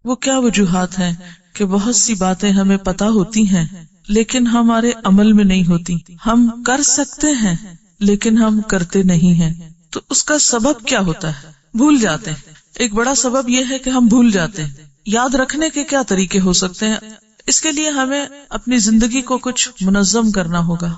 وہ کیا وجوہات ہیں کہ بہت سی باتیں ہمیں پتہ ہوتی ہیں لیکن ہمارے عمل میں نہیں ہوتی. ہم کر سکتے ہیں لیکن ہم کرتے نہیں ہیں. تو اس کا سبب کیا ہوتا ہے؟ بھول جاتے ہیں. ایک بڑا سبب یہ ہے کہ ہم بھول جاتے ہیں. یاد رکھنے کے کیا طریقے ہو سکتے ہیں؟ اس کے لیے ہمیں اپنی زندگی کو کچھ منظم کرنا ہوگا.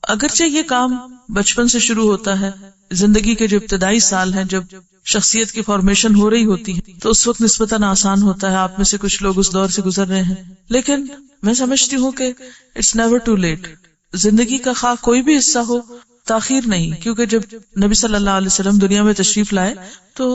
اگرچہ یہ کام بچپن سے شروع ہوتا ہے، زندگی کے جو ابتدائی سال ہیں، جب شخصیت کی فارمیشن ہو رہی ہوتی ہے، تو اس وقت نسبتاً آسان ہوتا ہے. آپ میں سے کچھ لوگ اس دور سے گزر رہے ہیں، لیکن میں سمجھتی ہوں کہ اٹس نیور ٹو لیٹ. زندگی کا خواہ کوئی بھی حصہ ہو، تاخیر نہیں. کیونکہ جب نبی صلی اللہ علیہ وسلم دنیا میں تشریف لائے تو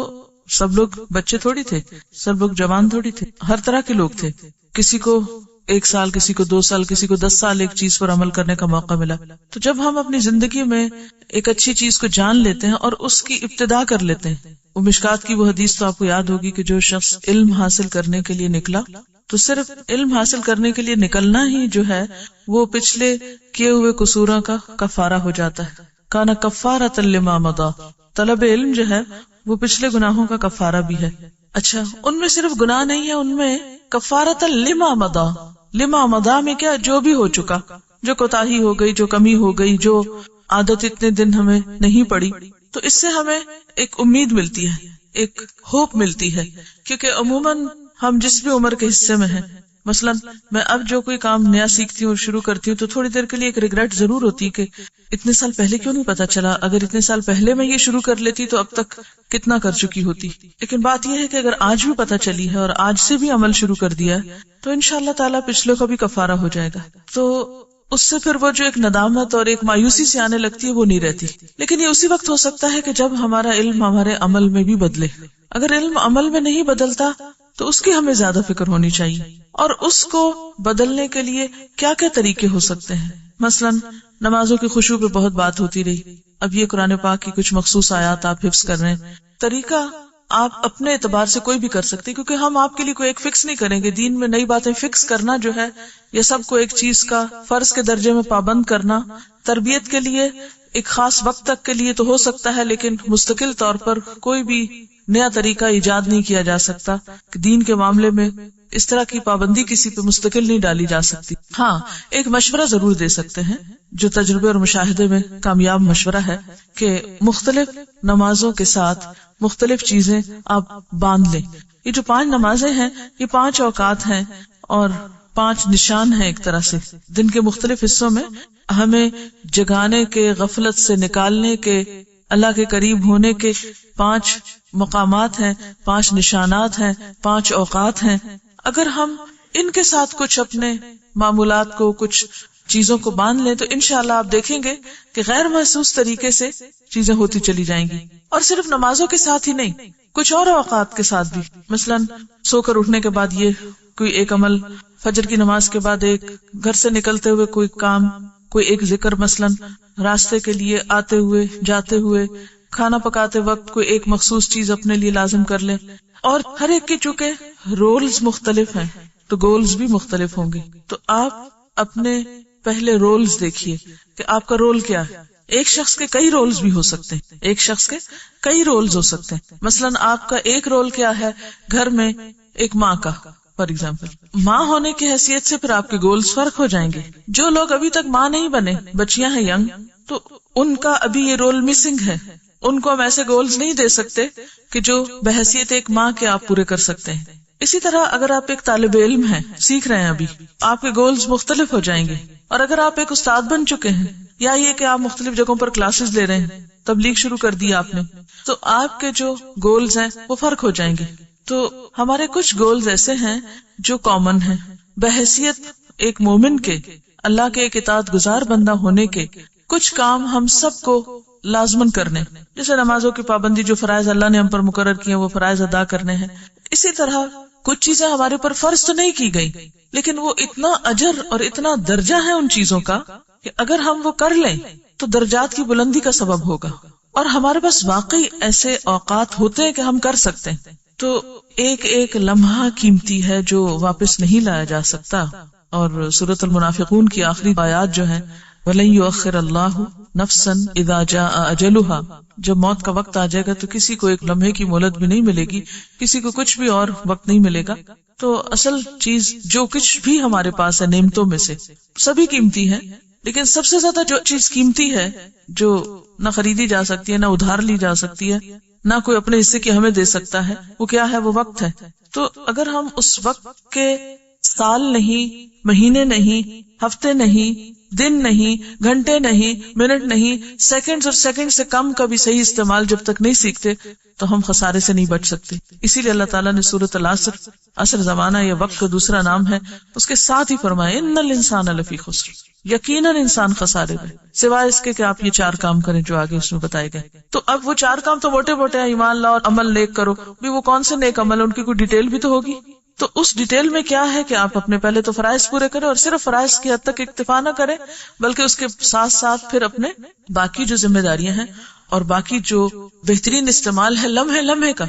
سب لوگ بچے تھوڑی تھے، سب لوگ جوان تھوڑی تھے، ہر طرح کے لوگ تھے. کسی کو 1 سال، کسی کو 2 سال، کسی کو 10 سال ایک چیز پر عمل کرنے کا موقع ملا. تو جب ہم اپنی زندگی میں ایک اچھی چیز کو جان لیتے ہیں اور اس کی ابتدا کر لیتے ہیں، وہ مشکات کی وہ حدیث تو آپ کو یاد ہوگی کہ جو شخص علم حاصل کرنے کے لیے نکلا تو صرف علم حاصل کرنے کے لیے نکلنا ہی جو ہے وہ پچھلے کیے ہوئے قصوروں کا کفارہ ہو جاتا ہے. کانا کفارۃ لما مضی، طلب علم جو ہے وہ پچھلے گناہوں کا کفارہ بھی ہے. اچھا، ان میں صرف گناہ نہیں ہے، ان میں کفارۃ لما مضی. لما مضی میں کیا؟ جو بھی ہو چکا، جو کوتاہی ہو گئی، جو کمی ہو گئی، جو عادت اتنے دن ہمیں نہیں پڑی. تو اس سے ہمیں ایک امید ملتی ہے، ایک ہوپ ملتی ہے. کیونکہ عموماً ہم جس بھی عمر کے حصے میں ہیں، مثلا میں اب جو کوئی کام نیا سیکھتی ہوں اور شروع کرتی ہوں تو تھوڑی دیر کے لیے ایک ریگریٹ ضرور ہوتی کہ اتنے سال پہلے کیوں نہیں پتا چلا، اگر اتنے سال پہلے میں یہ شروع کر لیتی تو اب تک کتنا کر چکی ہوتی. لیکن بات یہ ہے کہ اگر آج بھی پتا چلی ہے اور آج سے بھی عمل شروع کر دیا تو انشاءاللہ تعالیٰ پچھلوں کا بھی کفارہ ہو جائے گا. تو اس سے پھر وہ جو ایک ندامت اور ایک مایوسی سے آنے لگتی ہے وہ نہیں رہتی. لیکن یہ اسی وقت ہو سکتا ہے کہ جب ہمارا علم ہمارے عمل میں بھی بدلے. اگر علم عمل میں نہیں بدلتا تو اس کی ہمیں زیادہ فکر ہونی چاہیے. اور اس کو بدلنے کے لیے کیا کیا طریقے ہو سکتے ہیں؟ مثلا نمازوں کی خشوع پہ بہت بات ہوتی رہی. اب یہ قرآن پاک کی کچھ مخصوص آیات آپ حفظ کر رہے ہیں. طریقہ آپ اپنے اعتبار سے کوئی بھی کر سکتے، کیونکہ ہم آپ کے لیے کوئی ایک فکس نہیں کریں گے. دین میں نئی باتیں فکس کرنا جو ہے یہ سب کو ایک چیز کا فرض کے درجے میں پابند کرنا تربیت کے لیے ایک خاص وقت تک کے لیے تو ہو سکتا ہے، لیکن مستقل طور پر کوئی بھی نیا طریقہ ایجاد نہیں کیا جا سکتا. دین کے معاملے میں اس طرح کی پابندی کسی پہ مستقل نہیں ڈالی جا سکتی. ہاں، ایک مشورہ ضرور دے سکتے ہیں جو تجربے اور مشاہدے میں کامیاب مشورہ ہے کہ مختلف نمازوں کے ساتھ مختلف چیزیں آپ باندھ لیں. یہ جو 5 نمازیں ہیں یہ 5 اوقات ہیں اور 5 نشان ہیں. ایک طرح سے دن کے مختلف حصوں میں ہمیں جگانے کے، غفلت سے نکالنے کے، اللہ کے قریب ہونے کے 5 مقامات ہیں، 5 نشانات ہیں، 5 اوقات ہیں. اگر ہم ان کے ساتھ کچھ اپنے معمولات کو، کچھ چیزوں کو باندھ لیں تو انشاءاللہ آپ دیکھیں گے کہ غیر محسوس طریقے سے چیزیں ہوتی چلی جائیں گی. اور صرف نمازوں کے ساتھ ہی نہیں، کچھ اور اوقات کے ساتھ بھی. مثلا سو کر اٹھنے کے بعد یہ کوئی ایک عمل، فجر کی نماز کے بعد ایک، گھر سے نکلتے ہوئے کوئی کام، کوئی ایک ذکر، مثلا راستے کے لیے آتے ہوئے، جاتے ہوئے، کھانا پکاتے وقت کوئی ایک مخصوص چیز اپنے لیے لازم کر لیں. اور ہر ایک کی چونکہ رولز مختلف ہیں تو گولز بھی مختلف ہوں گے. تو آپ اپنے پہلے رولز دیکھیے کہ آپ کا رول کیا ہے. ایک شخص کے کئی رولز بھی ہو سکتے ہیں، ایک شخص کے کئی رولز ہو سکتے ہیں. مثلا آپ کا ایک رول کیا ہے گھر میں، ایک ماں کا فار ایگزامپل. ماں ہونے کی حیثیت سے پھر آپ کے گولز فرق ہو جائیں گے. جو لوگ ابھی تک ماں نہیں بنے، بچیاں ہیں ینگ، تو ان کا ابھی یہ رول مسنگ ہے. ان کو ہم ایسے گولز نہیں دے سکتے کہ جو بحیثیت ایک ماں کے آپ پورے کر سکتے ہیں. اسی طرح اگر آپ ایک طالب علم ہیں، سیکھ رہے ہیں ابھی، آپ کے گولز مختلف ہو جائیں گے. اور اگر آپ ایک استاد بن چکے ہیں، یا یہ کہ آپ مختلف جگہوں پر کلاسز لے رہے ہیں، تبلیغ شروع کر دی آپ نے، تو آپ کے جو گولز ہیں وہ فرق ہو جائیں گے. تو ہمارے کچھ گولز ایسے ہیں جو کامن ہیں. بحیثیت ایک مومن کے، اللہ کے ایک اطاعت گزار بندہ ہونے کے، کچھ کام ہم سب کو لازمن کرنے، جیسے نمازوں کی پابندی، جو فرائض اللہ نے ہم پر مقرر کیے ہیں وہ فرائض ادا کرنے ہیں. اسی طرح کچھ چیزیں ہمارے پر فرض تو نہیں کی گئی، لیکن وہ اتنا اجر اور اتنا درجہ ہے ان چیزوں کا کہ اگر ہم وہ کر لیں تو درجات کی بلندی کا سبب ہوگا. اور ہمارے پاس واقعی ایسے اوقات ہوتے ہیں کہ ہم کر سکتے ہیں. تو ایک ایک لمحہ قیمتی ہے جو واپس نہیں لایا جا سکتا. اور سورۃ المنافقون کی آخری آیات جو ہیں، وَلَن يُؤَخِّرَ اللَّهُ نَفْسًا إِذَا جَاءَ أَجَلُهَا، جب موت کا وقت آ جائے گا تو کسی کو ایک لمحے کی مہلت بھی نہیں ملے گی، کسی کو کچھ بھی اور وقت نہیں ملے گا. تو اصل چیز جو کچھ بھی ہمارے پاس ہے نعمتوں میں سے سبھی قیمتی ہے، لیکن سب سے زیادہ جو چیز قیمتی ہے جو نہ خریدی جا سکتی ہے، نہ ادھار لی جا سکتی ہے، نہ کوئی اپنے حصے کی ہمیں دے سکتا ہے، وہ کیا ہے؟ وہ وقت ہے. تو اگر ہم اس وقت کے سال نہیں، مہینے نہیں، ہفتے نہیں، دن نہیں، گھنٹے نہیں، منٹ نہیں، سیکنڈز اور سیکنڈ سے کم کا بھی صحیح استعمال جب تک نہیں سیکھتے تو ہم خسارے سے نہیں بچ سکتے. اسی لیے اللہ تعالیٰ نے سورۃ العصر، عصر زمانہ یا وقت کا دوسرا نام ہے، اس کے ساتھ ہی فرمایا ان الانسان لفی خسر، یقیناً انسان خسارے میں، سوائے اس کے کہ آپ یہ 4 کام کریں جو آگے اس میں بتائے گئے. تو اب وہ 4 کام تو موٹے موٹے ہیں، ایمان لاؤ اور عمل نیک کرو، بھی وہ کون سے نیک عمل، ان کی کوئی ڈیٹیل بھی تو ہوگی. تو اس ڈیٹیل میں کیا ہے کہ آپ اپنے پہلے تو فرائض پورے کریں، اور صرف فرائض کی حد تک اکتفا نہ کریں بلکہ اس کے ساتھ ساتھ پھر اپنے باقی جو ذمہ داریاں ہیں اور باقی جو بہترین استعمال ہے لمحے لمحے کا.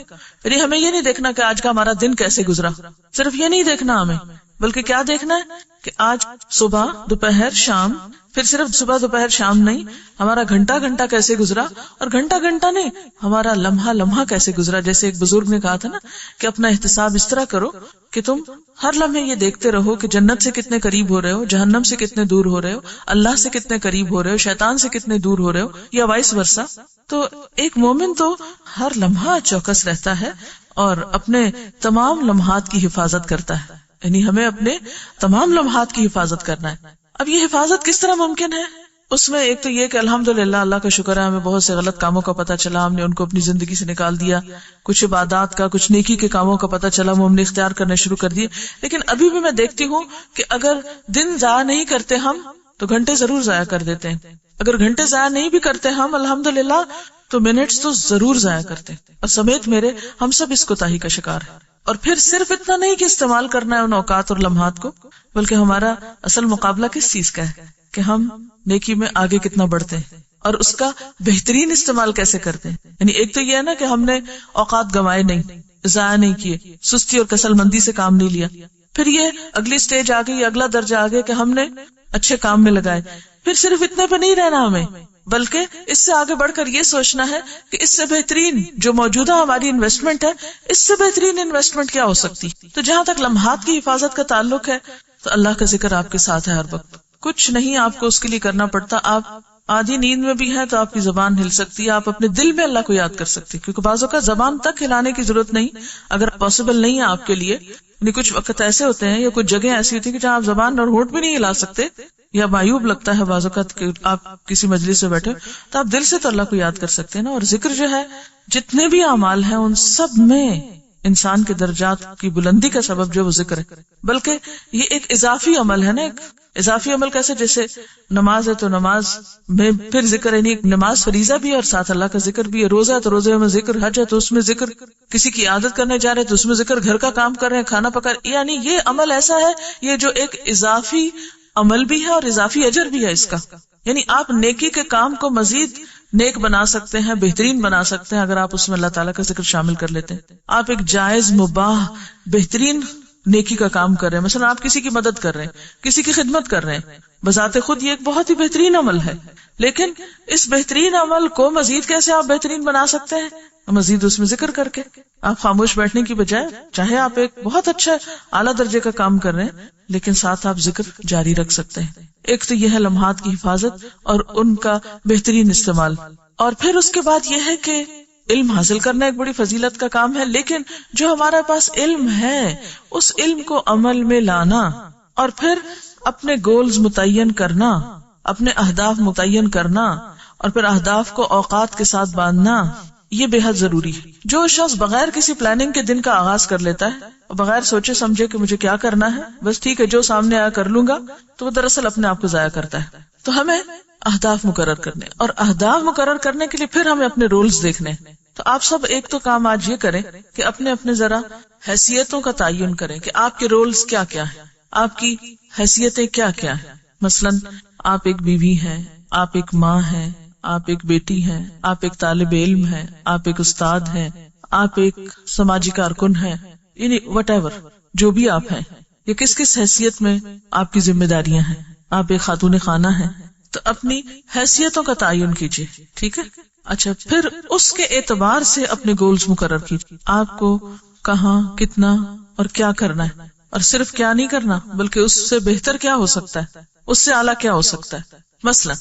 یعنی ہمیں یہ نہیں دیکھنا کہ آج کا ہمارا دن کیسے گزرا، صرف یہ نہیں دیکھنا ہمیں، بلکہ کیا دیکھنا ہے کہ آج صبح، دوپہر، شام، پھر صرف صبح دوپہر شام نہیں، ہمارا گھنٹہ گھنٹہ کیسے گزرا، اور گھنٹہ گھنٹہ نہیں، ہمارا لمحہ لمحہ کیسے گزرا. جیسے ایک بزرگ نے کہا تھا نا کہ اپنا احتساب اس طرح کرو کہ تم ہر لمحے یہ دیکھتے رہو کہ جنت سے کتنے قریب ہو رہے ہو، جہنم سے کتنے دور ہو رہے ہو، اللہ سے کتنے قریب ہو رہے ہو، شیطان سے کتنے دور ہو رہے ہو، یا وائس ورسا. تو ایک مومن تو ہر لمحہ چوکس رہتا ہے اور اپنے تمام لمحات کی حفاظت کرتا ہے. یعنی ہمیں اپنے تمام لمحات کی حفاظت کرنا ہے. اب یہ حفاظت کس طرح ممکن ہے؟ اس میں ایک تو یہ کہ الحمدللہ اللہ کا شکر ہے ہمیں بہت سے غلط کاموں کا پتہ چلا، ہم نے ان کو اپنی زندگی سے نکال دیا، کچھ عبادات کا، کچھ نیکی کے کاموں کا پتہ چلا، وہ ہم نے اختیار کرنے شروع کر دیے. لیکن ابھی بھی میں دیکھتی ہوں کہ اگر دن ضائع نہیں کرتے ہم تو گھنٹے ضرور ضائع کر دیتے ہیں. اگر گھنٹے ضائع نہیں بھی کرتے ہم الحمدللہ تو منٹس تو ضرور ضائع کرتے ہیں. اور سمیت میرے ہم سب اس کوتاہی کا شکار ہیں. اور پھر صرف اتنا نہیں کہ استعمال کرنا ہے ان اوقات اور لمحات کو، بلکہ ہمارا اصل مقابلہ کس چیز کا ہے کہ ہم نیکی میں آگے کتنا بڑھتے ہیں اور اس کا بہترین استعمال کیسے کرتے ہیں. یعنی ایک تو یہ ہے نا کہ ہم نے اوقات گنوائے نہیں، ضائع نہیں کیے، سستی اور کسل مندی سے کام نہیں لیا. پھر یہ اگلی سٹیج آ گئی، اگلا درجہ آ گیا کہ ہم نے اچھے کام میں لگائے. پھر صرف اتنے پہ نہیں رہنا ہمیں، بلکہ اس سے آگے بڑھ کر یہ سوچنا ہے کہ اس سے بہترین جو موجودہ ہماری انویسٹمنٹ ہے، اس سے بہترین انویسٹمنٹ کیا ہو سکتی. تو جہاں تک لمحات کی حفاظت کا تعلق ہے تو اللہ کا ذکر آپ کے ساتھ ہے ہر وقت. کچھ نہیں آپ کو اس کے لیے کرنا پڑتا. آپ آدھی نیند میں بھی ہیں تو آپ کی زبان ہل سکتی ہے، آپ اپنے دل میں اللہ کو یاد کر سکتی، کیونکہ بعضوں کا زبان تک ہلانے کی ضرورت نہیں اگر پاسبل نہیں ہے آپ کے لیے. یعنی کچھ وقت ایسے ہوتے ہیں یا کچھ جگہ ایسی ہوتی ہے کہ جہاں آپ زبان اور ہونٹ بھی نہیں ہلا سکتے، یا معیوب لگتا ہے بعض اوقات کہ آپ کسی مجلس میں بیٹھے تو آپ دل سے تو اللہ کو یاد کر سکتے ہیں نا. اور ذکر جو ہے جتنے بھی اعمال ہیں ان سب میں انسان کے درجات کی بلندی کا سبب جو وہ ذکر ہے. بلکہ یہ ایک اضافی عمل ہے نا. ایک اضافی عمل کیسے؟ جیسے نماز ہے تو نماز میں پھر ذکر، یعنی نماز فریضہ بھی ہے اور ساتھ اللہ کا ذکر بھی ہے. روزہ ہے تو روزے میں ذکر، حج ہے تو اس میں ذکر، کسی کی عادت کرنے جا رہے تو اس میں ذکر، گھر کا کام کر رہے ہیں، کھانا پکا رہے. یعنی یہ عمل ایسا ہے یہ جو ایک اضافی عمل بھی ہے اور اضافی اجر بھی ہے اس کا. یعنی آپ نیکی کے کام کو مزید نیک بنا سکتے ہیں، بہترین بنا سکتے ہیں اگر آپ اس میں اللہ تعالیٰ کا ذکر شامل کر لیتے ہیں. آپ ایک جائز، مباح، بہترین نیکی کا کام کر رہے ہیں. مثلا آپ کسی کی مدد کر رہے ہیں، کسی کی خدمت کر رہے ہیں، بذات خود یہ ایک بہت ہی بہترین عمل ہے. لیکن اس بہترین عمل کو مزید کیسے آپ بہترین بنا سکتے ہیں؟ مزید اس میں ذکر کر کے. آپ خاموش بیٹھنے کی بجائے، چاہے آپ ایک بہت اچھا اعلیٰ درجے کا کام کر رہے ہیں لیکن ساتھ آپ ذکر جاری رکھ سکتے ہیں. ایک تو یہ ہے لمحات کی حفاظت اور ان کا بہترین استعمال. اور پھر اس کے بعد یہ ہے کہ علم حاصل کرنا ایک بڑی فضیلت کا کام ہے. لیکن جو ہمارے پاس علم ہے اس علم کو عمل میں لانا اور پھر اپنے گولز متعین کرنا، اپنے اہداف متعین کرنا اور پھر اہداف کو اوقات کے ساتھ باندھنا، یہ بے حد ضروری ہے. جو شخص بغیر کسی پلاننگ کے دن کا آغاز کر لیتا ہے، بغیر سوچے سمجھے کہ مجھے کیا کرنا ہے، بس ٹھیک ہے جو سامنے آیا کر لوں گا، تو وہ دراصل اپنے آپ کو ضائع کرتا ہے. تو ہمیں اہداف مقرر کرنے اور اہداف مقرر کرنے کے لیے پھر ہمیں اپنے رولز دیکھنے. تو آپ سب ایک تو کام آج یہ کریں کہ اپنے اپنے ذرا حیثیتوں کا تعین کریں کہ آپ کے رولز کیا کیا ہیں، آپ کی حیثیتیں کیا کیا ہیں. مثلاً آپ ایک بیوی ہیں، آپ ایک ماں ہیں، آپ ایک بیٹی ہیں، آپ ایک طالب علم ہیں، آپ ایک استاد ہیں، آپ ایک سماجی کارکن ہیں. یعنی وٹ ایور جو بھی آپ ہیں، یہ کس کس حیثیت میں آپ کی ذمہ داریاں ہیں. آپ ایک خاتون خانہ ہیں تو اپنی حیثیتوں کا تعین کیجیے. ٹھیک ہے. اچھا، پھر اس کے اعتبار سے اپنے گولز مقرر کیجیے. آپ کو کہاں، کتنا اور کیا کرنا ہے، اور صرف کیا نہیں کرنا بلکہ اس سے بہتر کیا ہو سکتا ہے، اس سے اعلیٰ کیا ہو سکتا ہے. مثلا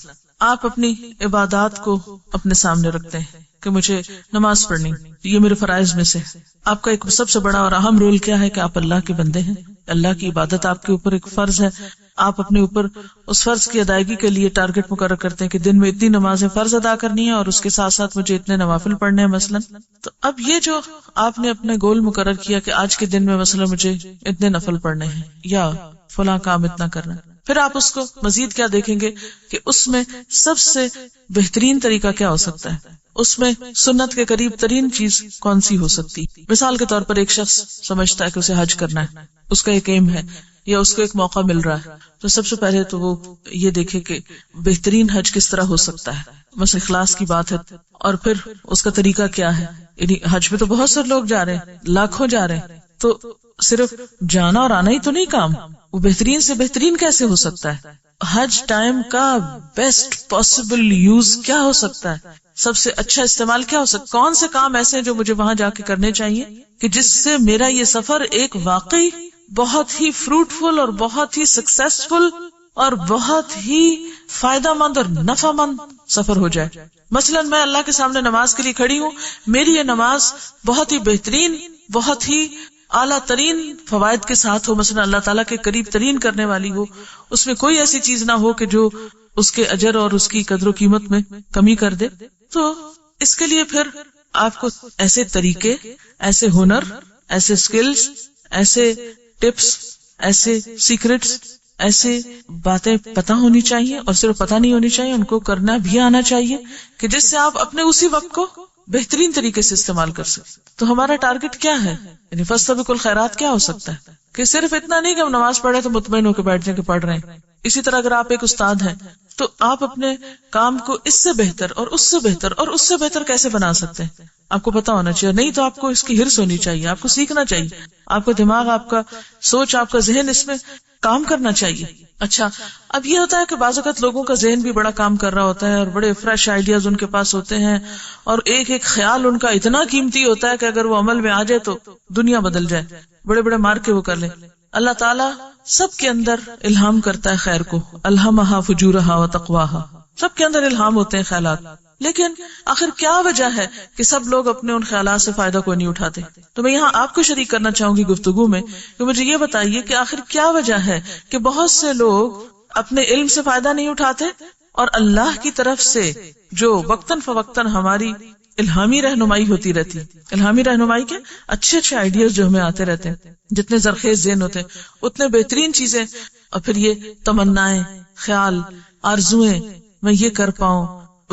آپ اپنی عبادات کو اپنے سامنے رکھتے ہیں کہ مجھے نماز پڑھنی، یہ میرے فرائض میں سے. آپ کا ایک سب سے بڑا اور اہم رول کیا ہے کہ آپ اللہ کے بندے ہیں، اللہ کی عبادت آپ کے اوپر ایک فرض ہے. آپ اپنے اوپر اس فرض کی ادائیگی کے لیے ٹارگٹ مقرر کرتے ہیں کہ دن میں اتنی نمازیں فرض ادا کرنی ہے اور اس کے ساتھ ساتھ مجھے اتنے نوافل پڑھنے ہیں مثلا. تو اب یہ جو آپ نے اپنے گول مقرر کیا کہ آج کے دن میں مثلا مجھے اتنے نفل پڑھنے ہیں یا فلاں کام اتنا کرنا ہے، پھر آپ اس کو مزید کیا دیکھیں گے کہ اس میں سب سے بہترین طریقہ کیا ہو سکتا ہے، اس میں سنت کے قریب ترین چیز کون سی ہو سکتی. مثال کے طور پر ایک شخص سمجھتا ہے کہ اسے حج کرنا ہے، اس کا ایک ایم ہے یا اس کو ایک موقع مل رہا ہے، تو سب سے پہلے تو وہ یہ دیکھے کہ بہترین حج کس طرح ہو سکتا ہے. مثلا اخلاص کی بات ہے اور پھر اس کا طریقہ کیا ہے. یعنی حج میں تو بہت سے لوگ جا رہے ہیں، لاکھوں جا رہے ہیں، تو صرف جانا اور آنا ہی تو نہیں کام، وہ بہترین سے بہترین کیسے ہو سکتا ہے. حج ٹائم کا بیسٹ پاسبل یوز کیا ہو سکتا ہے، سب سے اچھا استعمال کیا ہو سکتا، کون سے کام ایسے ہیں جو مجھے وہاں جا کے کرنے چاہیے کہ جس سے میرا یہ سفر ایک واقعی بہت ہی فروٹفل اور بہت ہی سکسیسفل اور بہت ہی فائدہ مند اور نفع مند سفر ہو جائے. مثلا میں اللہ کے سامنے نماز کے لیے کھڑی ہوں، میری یہ نماز بہت ہی بہترین، بہت ہی اعلیٰ ترین فوائد کے ساتھ ہو، مثلا اللہ تعالیٰ کے قریب ترین کرنے والی ہو، اس میں کوئی ایسی چیز نہ ہو کہ جو اس کے اجر اور اس کی قدر و قیمت میں کمی کر دے. تو اس کے لیے پھر آپ کو ایسے طریقے، ایسے ہنر، ایسے سکلز، ایسے ٹپس، ایسے سیکرٹس، ایسے باتیں پتہ ہونی چاہیے، اور صرف پتہ نہیں ہونی چاہیے، ان کو کرنا بھی آنا چاہیے کہ جس سے آپ اپنے اسی وقت کو بہترین طریقے سے استعمال کر سکیں. تو ہمارا ٹارگٹ کیا ہے، یعنی فاستبقوا الخیرات کیا ہو سکتا ہے کہ صرف اتنا نہیں کہ ہم نماز پڑھے تو مطمئن ہو کے بیٹھ جائیں کہ پڑھ رہے ہیں. اسی طرح اگر آپ ایک استاد ہیں تو آپ اپنے کام کو اس سے بہتر اور اس سے بہتر اور اس سے بہتر کیسے بنا سکتے ہیں، آپ کو پتا ہونا چاہیے. نہیں تو آپ کو اس کی ہرس ہونی چاہیے، آپ کو سیکھنا چاہیے، آپ کا دماغ، آپ کا سوچ، آپ کا ذہن اس میں کام کرنا چاہیے. اچھا، اب یہ ہوتا ہے کہ بعض اوقات لوگوں کا ذہن بھی بڑا کام کر رہا ہوتا ہے اور بڑے فریش آئیڈیاز ان کے پاس ہوتے ہیں، اور ایک ایک خیال ان کا اتنا قیمتی ہوتا ہے کہ اگر وہ عمل میں آ جائے تو دنیا بدل جائے، بڑے بڑے مار کے وہ کر لیں. اللہ تعالیٰ سب کے اندر الہام کرتا ہے خیر کو، الہمہا فجورہا و تقواہا، سب کے اندر الہام ہوتے ہیں خیالات. لیکن آخر کیا وجہ ہے کہ سب لوگ اپنے ان خیالات سے فائدہ کو نہیں اٹھاتے؟ تو میں یہاں آپ کو شریک کرنا چاہوں گی گفتگو میں کہ مجھے یہ بتائیے کہ آخر کیا وجہ ہے کہ بہت سے لوگ اپنے علم سے فائدہ نہیں اٹھاتے، اور اللہ کی طرف سے جو وقتاً فوقتاً ہماری الہامی رہنمائی ہوتی رہتی، الہامی رہنمائی کے اچھے اچھے آئیڈیاز جو ہمیں آتے رہتے ہیں، جتنے زرخیز ذہن ہوتے ہیں اتنے بہترین چیزیں، اور پھر یہ تمنائیں، خیال، آرزویں، میں یہ کر پاؤں،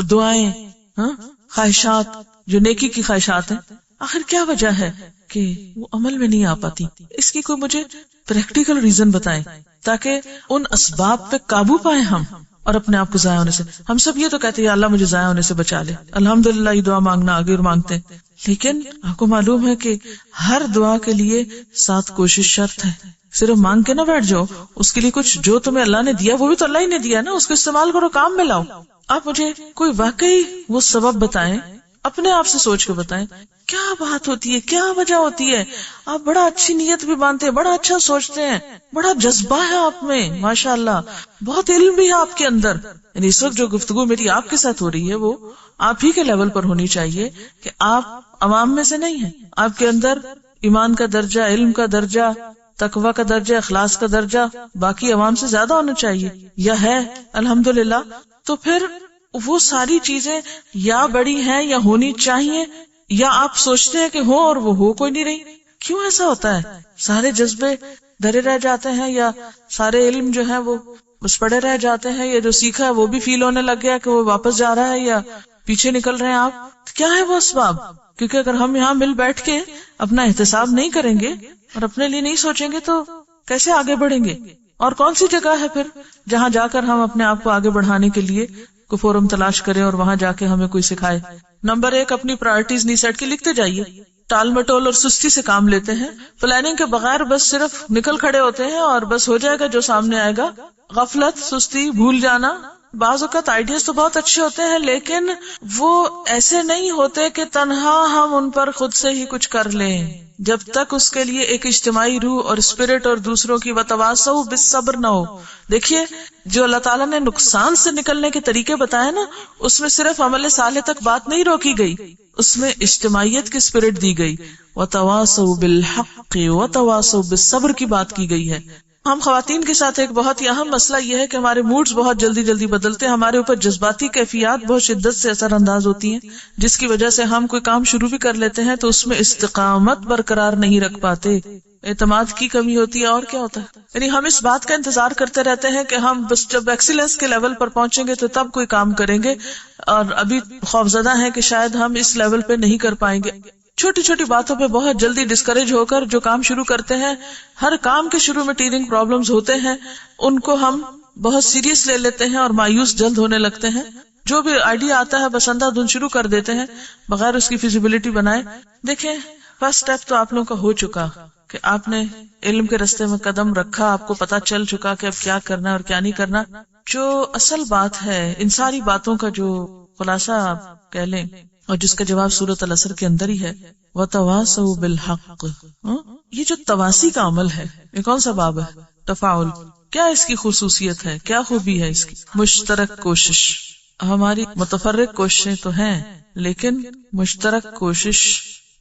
دعائیں، خواہشات جو نیکی کی خواہشات ہیں، آخر کیا وجہ ہے کہ وہ عمل میں نہیں آ پاتی؟ اس کی کوئی مجھے پریکٹیکل ریزن بتائیں تاکہ ان اسباب پہ قابو پائیں ہم اور اپنے آپ کو ضائع ہونے سے. ہم سب یہ تو کہتے ہیں اللہ مجھے ضائع ہونے سے بچا لے، الحمدللہ یہ دعا مانگنا آگے اور مانگتے ہیں، لیکن آپ کو معلوم ہے کہ ہر دعا کے لیے 7 کوشش شرط ہے. صرف مانگ کے نہ بیٹھ جاؤ، اس کے لیے کچھ جو تمہیں اللہ نے دیا وہ بھی تو اللہ ہی نے دیا نا، اس کو استعمال کرو، کام میں لاؤ. آپ مجھے کوئی واقعی وہ سبب بتائیں، اپنے آپ سے سوچ کے بتائیں کیا بات ہوتی ہے، کیا وجہ ہوتی ہے. آپ بڑا اچھی نیت بھی مانتے ہیں، بڑا اچھا سوچتے ہیں، بڑا جذبہ ہے آپ میں ماشاءاللہ، بہت علم بھی ہے آپ کے اندر. یعنی اس وقت جو گفتگو میری آپ کے ساتھ ہو رہی ہے وہ آپ ہی کے لیول پر ہونی چاہیے کہ آپ عوام میں سے نہیں ہیں. آپ کے اندر ایمان کا درجہ، علم کا درجہ، تقوی کا درجہ، اخلاص کا درجہ باقی عوام سے زیادہ ہونا چاہیے، یا ہے الحمدللہ. تو پھر وہ ساری چیزیں یا بڑی ہیں یا ہونی چاہیے، یا آپ سوچتے ہیں کہ ہو اور وہ ہو کوئی نہیں رہی. کیوں ایسا ہوتا ہے؟ سارے جذبے دھرے رہ جاتے ہیں، یا سارے علم جو ہے وہ بس پڑے رہ جاتے ہیں، یا جو سیکھا ہے وہ بھی فیل ہونے لگ گیا کہ وہ واپس جا رہا ہے یا پیچھے نکل رہے ہیں آپ. کیا ہے وہ اسباب؟ کیونکہ اگر ہم یہاں مل بیٹھ کے اپنا احتساب نہیں کریں گے اور اپنے لیے نہیں سوچیں گے تو کیسے آگے بڑھیں گے؟ اور کون سی جگہ ہے پھر جہاں جا کر ہم اپنے آپ کو آگے بڑھانے کے لیے کوئی فورم تلاش کریں اور وہاں جا کے ہمیں کوئی سکھائے؟ نمبر 1، اپنی پرائرٹیز نہیں سیٹ کی. لکھتے جائیے. ٹال مٹول اور سستی سے کام لیتے ہیں، پلاننگ کے بغیر بس صرف نکل کھڑے ہوتے ہیں اور بس ہو جائے گا جو سامنے آئے گا. غفلت، سستی، بھول جانا، بعض اوقات آئیڈیاز تو بہت اچھے ہوتے ہیں لیکن وہ ایسے نہیں ہوتے کہ تنہا ہم ان پر خود سے ہی کچھ کر لیں، جب تک اس کے لیے ایک اجتماعی روح اور اسپرٹ اور دوسروں کی وتواصوا بالصبر نہ ہو. دیکھیے جو اللہ تعالیٰ نے نقصان سے نکلنے کے طریقے بتائے نا، اس میں صرف عمل صالح تک بات نہیں روکی گئی، اس میں اجتماعیت کی اسپرٹ دی گئی، وتواصوا بالحق وتواصوا بالصبر کی بات کی گئی ہے. ہم خواتین کے ساتھ ایک بہت ہی اہم مسئلہ یہ ہے کہ ہمارے موڈز بہت جلدی جلدی بدلتے ہیں، ہمارے اوپر جذباتی کیفیات بہت شدت سے اثر انداز ہوتی ہیں، جس کی وجہ سے ہم کوئی کام شروع بھی کر لیتے ہیں تو اس میں استقامت برقرار نہیں رکھ پاتے، اعتماد کی کمی ہوتی ہے. اور کیا ہوتا ہے، یعنی ہم اس بات کا انتظار کرتے رہتے ہیں کہ ہم بس جب ایکسیلنس کے لیول پر پہنچیں گے تو تب کوئی کام کریں گے، اور ابھی خوفزدہ ہیں کہ شاید ہم اس لیول پہ نہیں کر پائیں گے. چھوٹی چھوٹی باتوں پہ بہت جلدی ڈسکریج ہو کر جو کام شروع کرتے ہیں، ہر کام کے شروع میں ٹیرنگ پرابلمز ہوتے ہیں، ان کو ہم بہت سیریس لے لیتے ہیں اور مایوس جلد ہونے لگتے ہیں. جو بھی آئیڈیا آتا ہے بس اندھا دھند شروع کر دیتے ہیں بغیر اس کی فیزیبلٹی بنائے. دیکھیں فرسٹ اسٹیپ تو آپ لوگوں کا ہو چکا کہ آپ نے علم کے راستے میں قدم رکھا، آپ کو پتا چل چکا کہ اب کیا کرنا ہے اور کیا نہیں کرنا. جو اصل بات ہے ان ساری باتوں کا جو خلاصہ آپ کہہ لیں اور جس کا جواب سورۃ العصر کے اندر ہی ہے، وَتَوَاصَوْا بِالْحَقِّ. یہ جو تواسی کا عمل ہے یہ کون سا باب ہے؟ تفاعل. کیا اس کی خصوصیت ہے، کیا خوبی ہے اس کی؟ مشترک کوشش. ہماری متفرق کوششیں تو ہیں لیکن مشترک کوشش،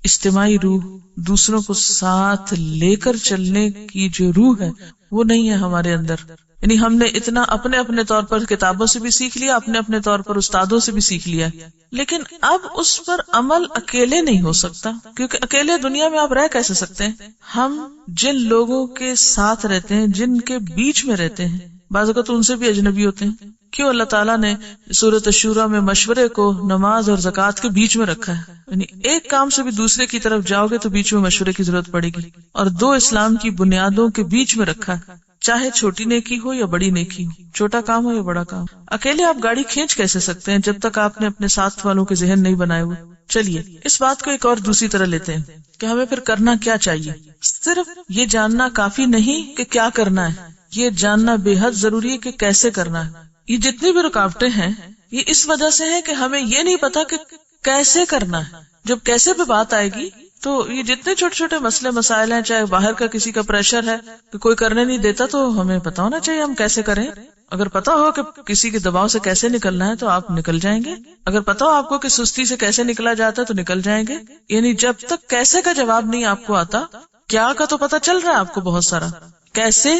اجتماعی روح، دوسروں کو ساتھ لے کر چلنے کی جو روح ہے وہ نہیں ہے ہمارے اندر. یعنی ہم نے اتنا اپنے اپنے طور پر کتابوں سے بھی سیکھ لیا، اپنے اپنے طور پر استادوں سے بھی سیکھ لیا، لیکن اب اس پر عمل اکیلے نہیں ہو سکتا، کیونکہ اکیلے دنیا میں آپ رہ کیسے سکتے ہیں؟ ہم جن لوگوں کے ساتھ رہتے ہیں، جن کے بیچ میں رہتے ہیں، بعض اوقات ان سے بھی اجنبی ہوتے ہیں. کیوں اللہ تعالیٰ نے سورۃ الشورى میں مشورے کو نماز اور زکوٰۃ کے بیچ میں رکھا ہے؟ یعنی ایک کام سے بھی دوسرے کی طرف جاؤ گے تو بیچ میں مشورے کی ضرورت پڑے گی، اور دو اسلام کی بنیادوں کے بیچ میں رکھا ہے، چاہے چھوٹی نیکی ہو یا بڑی نیکی ہو، چھوٹا کام ہو یا بڑا کام. اکیلے آپ گاڑی کھینچ کیسے سکتے ہیں جب تک آپ نے اپنے ساتھ والوں کے ذہن نہیں بنائے ہوئے؟ چلیے اس بات کو ایک اور دوسری طرح لیتے ہیں کہ ہمیں پھر کرنا کیا چاہیے. صرف یہ جاننا کافی نہیں کہ کیا کرنا ہے، یہ جاننا بے حد ضروری ہے کہ کیسے کرنا ہے. یہ جتنی بھی رکاوٹیں ہیں یہ اس وجہ سے ہے کہ ہمیں یہ نہیں پتا کہ کیسے کرنا ہے. جب کیسے پہ بات آئے گی تو یہ جتنے چھوٹے چھوٹے مسئلے مسائل ہیں، چاہے باہر کا کسی کا پریشر ہے کہ کوئی کرنے نہیں دیتا، تو ہمیں پتا ہونا چاہیے ہم کیسے کریں. اگر پتا ہو کہ کسی کے دباؤ سے کیسے نکلنا ہے تو آپ نکل جائیں گے. اگر پتا ہو آپ کو کہ سستی سے کیسے نکلا جاتا ہے تو نکل جائیں گے. یعنی جب تک کیسے کا جواب نہیں آپ کو آتا، کیا کا تو پتا چل رہا ہے آپ کو بہت سارا، کیسے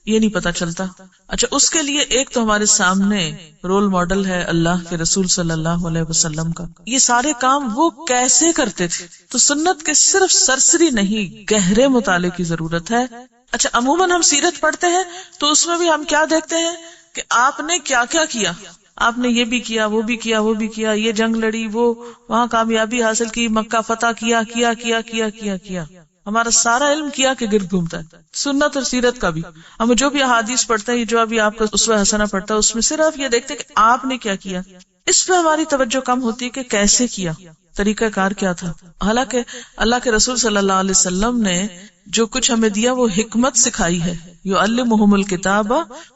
یہ نہیں پتا چلتا. اچھا، اس کے لیے ایک تو ہمارے سامنے رول ماڈل ہے اللہ کے رسول صلی اللہ علیہ وسلم کا. یہ سارے کام وہ کیسے کرتے تھے، تو سنت کے صرف سرسری نہیں گہرے مطالعے کی ضرورت ہے. اچھا، عموماً ہم سیرت پڑھتے ہیں تو اس میں بھی ہم کیا دیکھتے ہیں کہ آپ نے کیا کیا کیا، آپ نے یہ بھی کیا، وہ بھی کیا، وہ بھی کیا، یہ جنگ لڑی، وہ وہاں کامیابی حاصل کی، مکہ فتح کیا کیا کیا کیا کیا کیا. ہمارا سارا علم کیا کے گرد گھومتا ہے. سنت اور سیرت کا بھی ہم جو بھی احادیث پڑھتے ہیں، جو ابھی آپ کا اسوہ حسنہ پڑھتا ہے، اس میں صرف یہ دیکھتے کہ آپ نے کیا کیا. اس پہ ہماری توجہ کم ہوتی ہے کہ کیسے کیا، طریقہ کار کیا تھا. حالانکہ اللہ کے رسول صلی اللہ علیہ وسلم نے جو کچھ ہمیں دیا وہ حکمت سکھائی ہے. یعلمہم الکتاب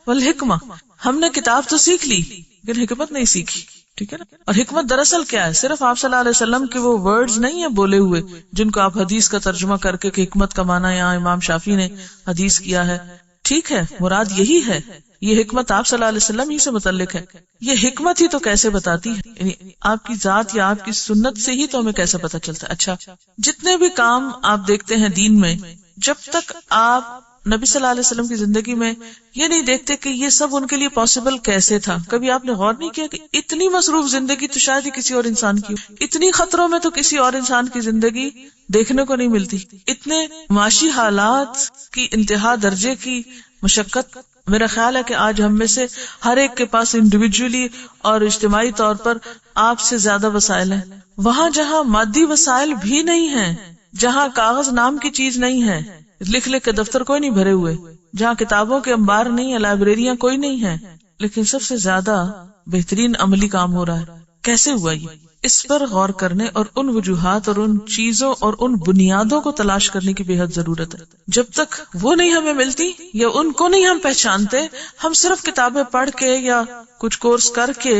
والحکمہ. ہم نے کتاب تو سیکھ لی لیکن حکمت نہیں سیکھی. ٹھیک ہے نا. اور حکمت دراصل کیا ہے؟ صرف آپ صلی اللہ علیہ وسلم کے وہ ورڈز نہیں ہیں بولے ہوئے جن کو آپ حدیث کا ترجمہ کر کے کہ حکمت کا معنی یہاں امام شافعی نے حدیث کیا ہے. ٹھیک ہے، مراد یہی ہے. یہ حکمت آپ صلی اللہ علیہ وسلم ہی سے متعلق ہے. یہ حکمت ہی تو کیسے بتاتی ہے، یعنی آپ کی ذات یا آپ کی سنت سے ہی تو ہمیں کیسے پتا چلتا ہے. اچھا، جتنے بھی کام آپ دیکھتے ہیں دین میں، جب تک آپ نبی صلی اللہ علیہ وسلم کی زندگی میں یہ نہیں دیکھتے کہ یہ سب ان کے لیے پاسبل کیسے تھا. کبھی آپ نے غور نہیں کیا کہ اتنی مصروف زندگی تو شاید ہی کسی اور انسان کی، اتنی خطروں میں تو کسی اور انسان کی زندگی دیکھنے کو نہیں ملتی. اتنے معاشی حالات کی انتہا درجے کی مشقت. میرا خیال ہے کہ آج ہم میں سے ہر ایک کے پاس انڈیویجولی اور اجتماعی طور پر آپ سے زیادہ وسائل ہیں. وہاں جہاں مادی وسائل بھی نہیں ہیں، جہاں کاغذ نام کی چیز نہیں ہے، لکھ لکھ کے دفتر کوئی نہیں بھرے ہوئے، جہاں کتابوں کے انبار نہیں ہیں، لائبریریاں کوئی نہیں ہیں، لیکن سب سے زیادہ بہترین عملی کام ہو رہا ہے. کیسے ہوا یہ؟ اس پر غور کرنے اور ان وجوہات اور ان چیزوں اور ان بنیادوں کو تلاش کرنے کی بے حد ضرورت ہے. جب تک وہ نہیں ہمیں ملتی یا ان کو نہیں ہم پہچانتے، ہم صرف کتابیں پڑھ کے یا کچھ کورس کر کے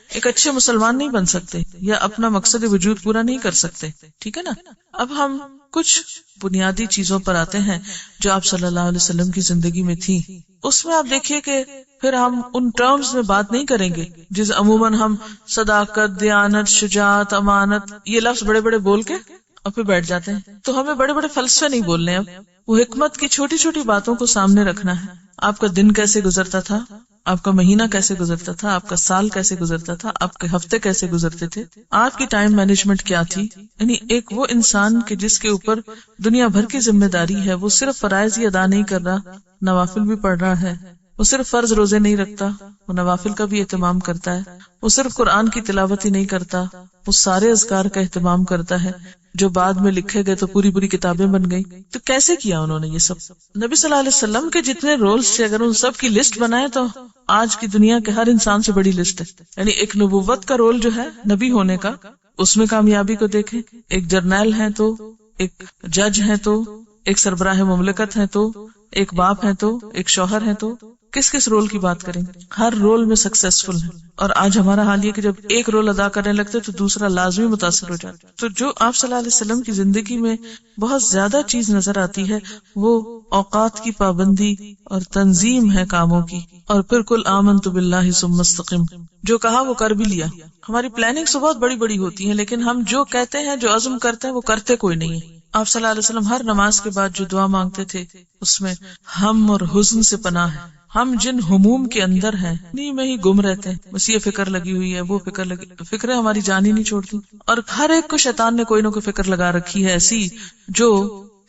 ایک اچھے مسلمان نہیں بن سکتے یا اپنا مقصد وجود پورا نہیں کر سکتے. ٹھیک ہے نا؟ اب ہم کچھ بنیادی چیزوں پر آتے ہیں جو آپ صلی اللہ علیہ وسلم کی زندگی میں تھی. اس میں آپ دیکھیے کہ پھر ہم ان ٹرمز میں بات نہیں کریں گے جس عموماً ہم صداقت، دیانت، شجاعت، امانت یہ لفظ بڑے بڑے بول کے اور پھر بیٹھ جاتے ہیں. تو ہمیں بڑے بڑے فلسفے نہیں بولنے، اب وہ حکمت کی چھوٹی چھوٹی باتوں کو سامنے رکھنا ہے. آپ کا دن کیسے گزرتا تھا، آپ کا مہینہ کیسے گزرتا تھا، آپ کا سال کیسے گزرتا تھا، آپ کے ہفتے کیسے گزرتے تھے، آپ کی ٹائم مینجمنٹ کیا تھی. یعنی ایک وہ انسان کہ جس کے اوپر دنیا بھر کی ذمہ داری ہے، وہ صرف فرائض ہی ادا نہیں کر رہا، نوافل بھی پڑھ رہا ہے. وہ صرف فرض روزے نہیں رکھتا، وہ نوافل کا بھی اہتمام کرتا ہے. وہ صرف قرآن کی تلاوت ہی نہیں کرتا، وہ سارے اذکار کا اہتمام کرتا ہے جو بعد میں لکھے گئے تو پوری پوری کتابیں بن گئی. تو کیسے کیا انہوں نے یہ سب؟ نبی صلی اللہ علیہ وسلم کے جتنے رولز تھے، اگر ان سب کی لسٹ بنائے تو آج کی دنیا کے ہر انسان سے بڑی لسٹ ہے. یعنی ایک نبوت کا رول جو ہے نبی ہونے کا، اس میں کامیابی کو دیکھیں. ایک جرنیل ہیں تو، ایک جج ہیں تو، ایک سربراہ مملکت ہیں تو، ایک باپ ہیں تو، ایک شوہر ہیں تو، کس کس رول کی بات کریں گے؟ ہر رول میں سکسیسفل ہے. اور آج ہمارا حال یہ کہ جب ایک رول ادا کرنے لگتے تو دوسرا لازمی متاثر ہو جاتا. تو جو آپ صلی اللہ علیہ وسلم کی زندگی میں بہت زیادہ چیز نظر آتی ہے وہ اوقات کی پابندی اور تنظیم ہے کاموں کی. اور پھر کل آمنت باللہ ثم استقم، جو کہا وہ کر بھی لیا. ہماری پلاننگ تو بہت بڑی بڑی ہوتی ہے، لیکن ہم جو کہتے ہیں، جو عزم کرتے ہیں، وہ کرتے کوئی نہیں ہے. آپ صلی اللہ علیہ وسلم ہر نماز کے بعد جو دعا مانگتے تھے اس میں ہم اور حزن سے پناہ ہے. ہم جن ہموم کے اندر ہیں انہیں میں ہی گم رہتے ہیں. بس یہ فکر لگی ہوئی ہے، وہ فکر لگی، فکریں ہماری جان ہی نہیں چھوڑتی. اور ہر ایک کو شیطان نے کوئی نہ کوئی فکر لگا رکھی ہے ایسی جو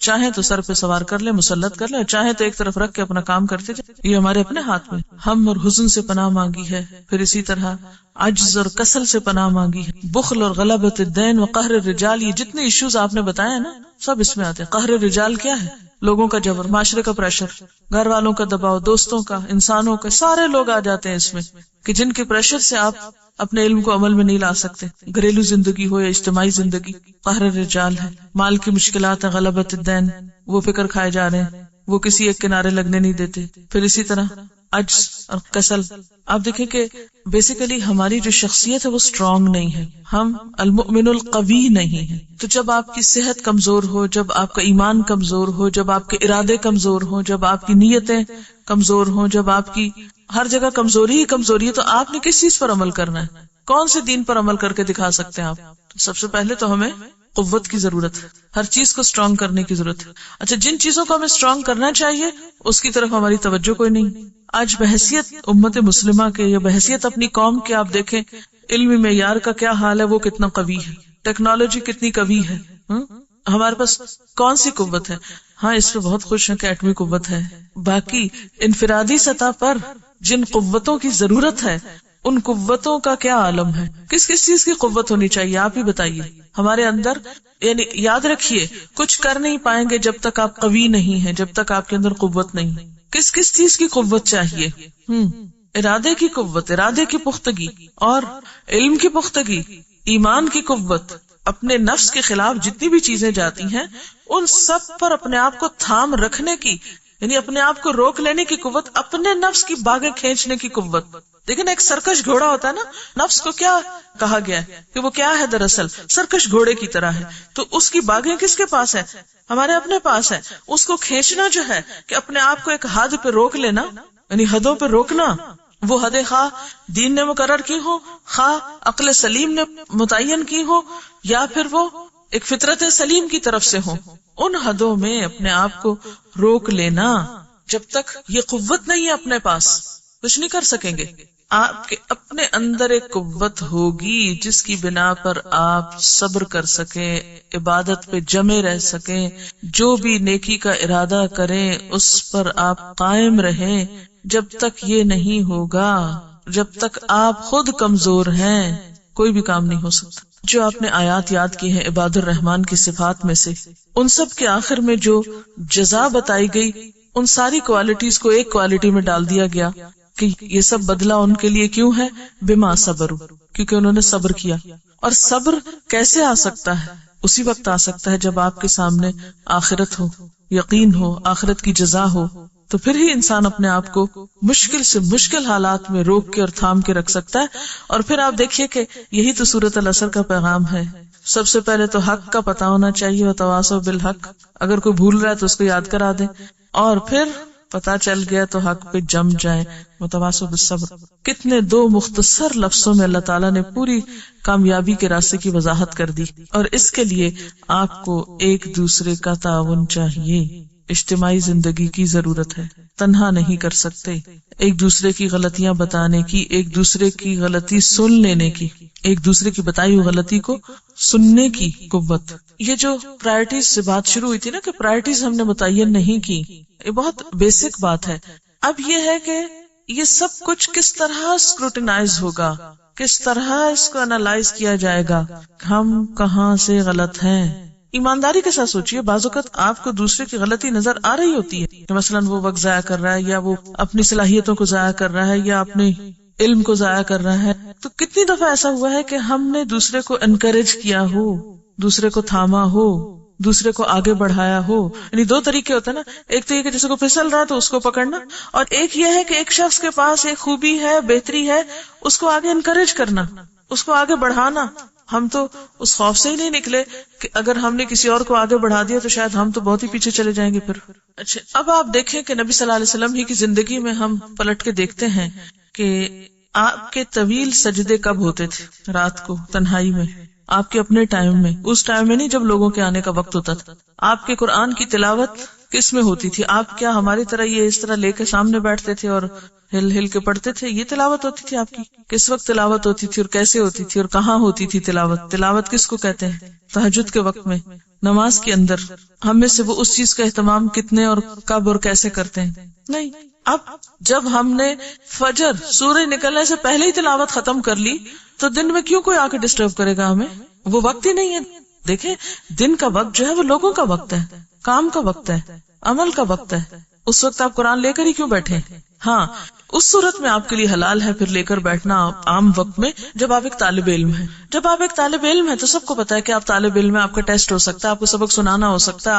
چاہے تو سر پہ سوار کر لے، مسلط کر لے، چاہے تو ایک طرف رکھ کے اپنا کام کرتے جائے. یہ ہمارے اپنے ہاتھ میں. ہم اور حزن سے پناہ مانگی ہے. پھر اسی طرح عجز اور کسل سے پناہ مانگی ہے. بخل اور غلبۃ الدین و قہر الرجال، یہ جتنے ایشوز آپ نے بتایا نا سب اس میں آتے ہیں. قہر الرجال کیا ہے؟ لوگوں کا جبر، معاشرے کا پریشر، گھر والوں کا دباؤ، دوستوں کا، انسانوں کا، سارے لوگ آ جاتے ہیں اس میں کہ جن کے پریشر سے آپ اپنے علم کو عمل میں نہیں لا سکتے. گھریلو زندگی ہو یا اجتماعی زندگی، قہر الرجال ہے. مال کی مشکلات ہیں، غلبۃ الدین، وہ فکر کھائے جا رہے ہیں، وہ کسی ایک کنارے لگنے نہیں دیتے. پھر اسی طرح عجز اور کسل. آپ دیکھیں کہ بیسیکلی ہماری جو شخصیت ہے وہ اسٹرانگ نہیں ہے، ہم المؤمن القوی نہیں ہے. تو جب آپ کی صحت کمزور ہو، جب آپ کا ایمان کمزور ہو، جب آپ کے ارادے کمزور ہوں، جب آپ کی نیتیں کمزور ہوں، جب آپ کی ہر جگہ کمزوری ہی کمزوری ہے، تو آپ نے کس چیز پر عمل کرنا ہے؟ کون سے دین پر عمل کر کے دکھا سکتے ہیں آپ؟ سب سے پہلے تو ہمیں قوت کی ضرورت ہے، ہر چیز کو اسٹرانگ کرنے کی ضرورت ہے. اچھا، جن چیزوں کو ہمیں اسٹرانگ کرنا چاہیے اس کی طرف ہماری توجہ کوئی نہیں. آج بحیثیت امت مسلمہ کے یا بحیثیت اپنی قوم کے آپ دیکھیں علمی معیار کا کیا حال ہے، وہ کتنا قوی ہے، ٹیکنالوجی کتنی قوی ہے. ہمارے پاس کون سی قوت ہے؟ ہاں، اس پہ بہت خوش ہیں کہ ایٹمی قوت ہے. باقی انفرادی سطح پر جن قوتوں کی ضرورت ہے ان قوتوں کا کیا عالم ہے؟ کس کس چیز کی قوت ہونی چاہیے آپ ہی بتائیے ہمارے اندر. یعنی یاد رکھیے کچھ کر نہیں پائیں گے جب تک آپ قوی نہیں ہیں، جب تک آپ کے اندر قوت نہیں. کس کس چیز کی قوت چاہیے؟ ارادے کی قوت، ارادے کی پختگی، اور علم کی پختگی، ایمان کی قوت. اپنے نفس کے خلاف جتنی بھی چیزیں جاتی ہیں ان سب پر اپنے آپ کو تھام رکھنے کی، یعنی اپنے آپ کو روک لینے کی قوت، اپنے نفس کی باغیں کھینچنے کی قوت. لیکن ایک سرکش گھوڑا ہوتا ہے نا، نفس کو کیا کہا گیا ہے کہ وہ کیا ہے؟ دراصل سرکش گھوڑے کی طرح ہے. تو اس کی باغیں کس کے پاس ہے؟ ہمارے اپنے پاس ہے. اس کو کھینچنا جو ہے کہ اپنے آپ کو ایک حد پہ روک لینا، یعنی حدوں پہ روکنا. وہ حدیں خواہ دین نے مقرر کی ہو، خواہ عقل سلیم نے متعین کی ہو، یا پھر وہ ایک فطرت سلیم کی طرف سے ہو، ان حدوں میں اپنے آپ کو روک لینا. جب تک یہ قوت نہیں ہے اپنے پاس کچھ نہیں کر سکیں گے. آپ کے اپنے اندر ایک قوت ہوگی جس کی بنا پر آپ صبر کر سکیں، عبادت پہ جمے رہ سکیں، جو بھی نیکی کا ارادہ کریں اس پر آپ قائم رہیں. جب تک یہ نہیں ہوگا، جب تک آپ خود کمزور ہیں، کوئی بھی کام نہیں ہو سکتا. جو آپ نے آیات یاد کی ہیں عباد الرحمن کی صفات میں سے، ان سب کے آخر میں جو جزا بتائی گئی ان ساری کوالٹیز کو ایک کوالٹی میں ڈال دیا گیا کہ یہ سب بدلہ ان کے لیے کیوں ہے؟ بما صبروا، کیونکہ انہوں نے صبر کیا. اور صبر کیسے آ سکتا ہے؟ اسی وقت آ سکتا ہے جب آپ کے سامنے آخرت ہو، یقین ہو، آخرت کی جزا ہو، تو پھر ہی انسان اپنے آپ کو مشکل سے مشکل حالات میں روک کے اور تھام کے رکھ سکتا ہے. اور پھر آپ دیکھیے کہ یہی تو سورۃ العصر کا پیغام ہے. سب سے پہلے تو حق کا پتہ ہونا چاہیے، وتواصوا بالحق، اگر کوئی بھول رہا ہے تو اس کو یاد کرا دیں، اور پھر پتا چل گیا تو حق پہ جم جائیں، وتواصوا بالصبر. کتنے دو مختصر لفظوں میں اللہ تعالیٰ نے پوری کامیابی کے راستے کی وضاحت کر دی. اور اس کے لیے آپ کو ایک دوسرے کا تعاون چاہیے، اجتماعی زندگی کی ضرورت ہے، تنہا نہیں کر سکتے. ایک دوسرے کی غلطیاں بتانے کی، ایک دوسرے کی غلطی سن لینے کی، ایک دوسرے کی بتائی ہوئی غلطی کو سننے کی قوت. یہ جو پرائرٹیز سے بات شروع ہوئی تھی نا کہ پرائرٹیز ہم نے متعین نہیں کی، یہ بہت بیسک بات ہے. اب یہ ہے کہ یہ سب کچھ کس طرح اسکروٹینائز ہوگا، کس طرح اس کو انالائز کیا جائے گا، ہم کہاں سے غلط ہیں. ایمانداری کے ساتھ سوچئے، بعض اوقات آپ کو دوسرے کی غلطی نظر آ رہی ہوتی ہے کہ مثلاً وہ وقت ضائع کر رہا ہے، یا وہ اپنی صلاحیتوں کو ضائع کر رہا ہے، یا اپنے علم کو ضائع کر رہا ہے. تو کتنی دفعہ ایسا ہوا ہے کہ ہم نے دوسرے کو انکریج کیا ہو، دوسرے کو تھاما ہو، دوسرے کو آگے بڑھایا ہو. یعنی دو طریقے ہوتے ہیں نا، ایک تو یہ کہ جسے کو پھسل رہا ہے تو اس کو پکڑنا، اور ایک یہ ہے کہ ایک شخص کے پاس ایک خوبی ہے، بہتری ہے، اس کو آگے انکریج کرنا، اس کو آگے بڑھانا. ہم تو اس خوف سے ہی نہیں نکلے کہ اگر ہم نے کسی اور کو آگے بڑھا دیا تو شاید ہم تو بہت ہی پیچھے چلے جائیں گے پھر. اچھا، اب آپ دیکھیں کہ نبی صلی اللہ علیہ وسلم ہی کی زندگی میں ہم پلٹ کے دیکھتے ہیں کہ آپ کے طویل سجدے کب ہوتے تھے؟ رات کو تنہائی میں، آپ کے اپنے ٹائم میں، اس ٹائم میں نہیں جب لوگوں کے آنے کا وقت ہوتا تھا. آپ کے قرآن کی تلاوت کس میں ہوتی تھی؟ آپ کیا ہماری طرح یہ اس طرح لے کے سامنے بیٹھتے تھے اور ہل ہل کے پڑھتے تھے؟ یہ تلاوت ہوتی تھی آپ کی. کس وقت تلاوت ہوتی تھی اور کیسے ہوتی تھی اور کہاں ہوتی تھی تلاوت؟ تلاوت کس کو کہتے ہیں؟ تہجد کے وقت میں، نماز کے اندر. ہم میں سے وہ اس چیز کا اہتمام کتنے اور کب اور کیسے کرتے ہیں؟ نہیں. اب جب ہم نے فجر سورج نکلنے سے پہلے ہی تلاوت ختم کر لی تو دن میں کیوں کوئی آ کے ڈسٹرب کرے گا ہمیں؟ وہ وقت ہی نہیں ہے. دیکھیں، دن کا وقت جو ہے وہ لوگوں کا وقت ہے، کام کا وقت ہے، عمل کا وقت ہے. اس وقت آپ قرآن لے کر ہی کیوں بیٹھے؟ ہاں، اس صورت میں آپ کے لیے حلال ہے پھر لے کر بیٹھنا عام وقت میں، جب آپ ایک طالب علم ہیں. جب آپ ایک طالب علم ہیں تو سب کو پتا ہے کہ آپ طالب علم ہیں، آپ کا ٹیسٹ ہو سکتا ہے، آپ کو سبق سنانا ہو سکتا ہے،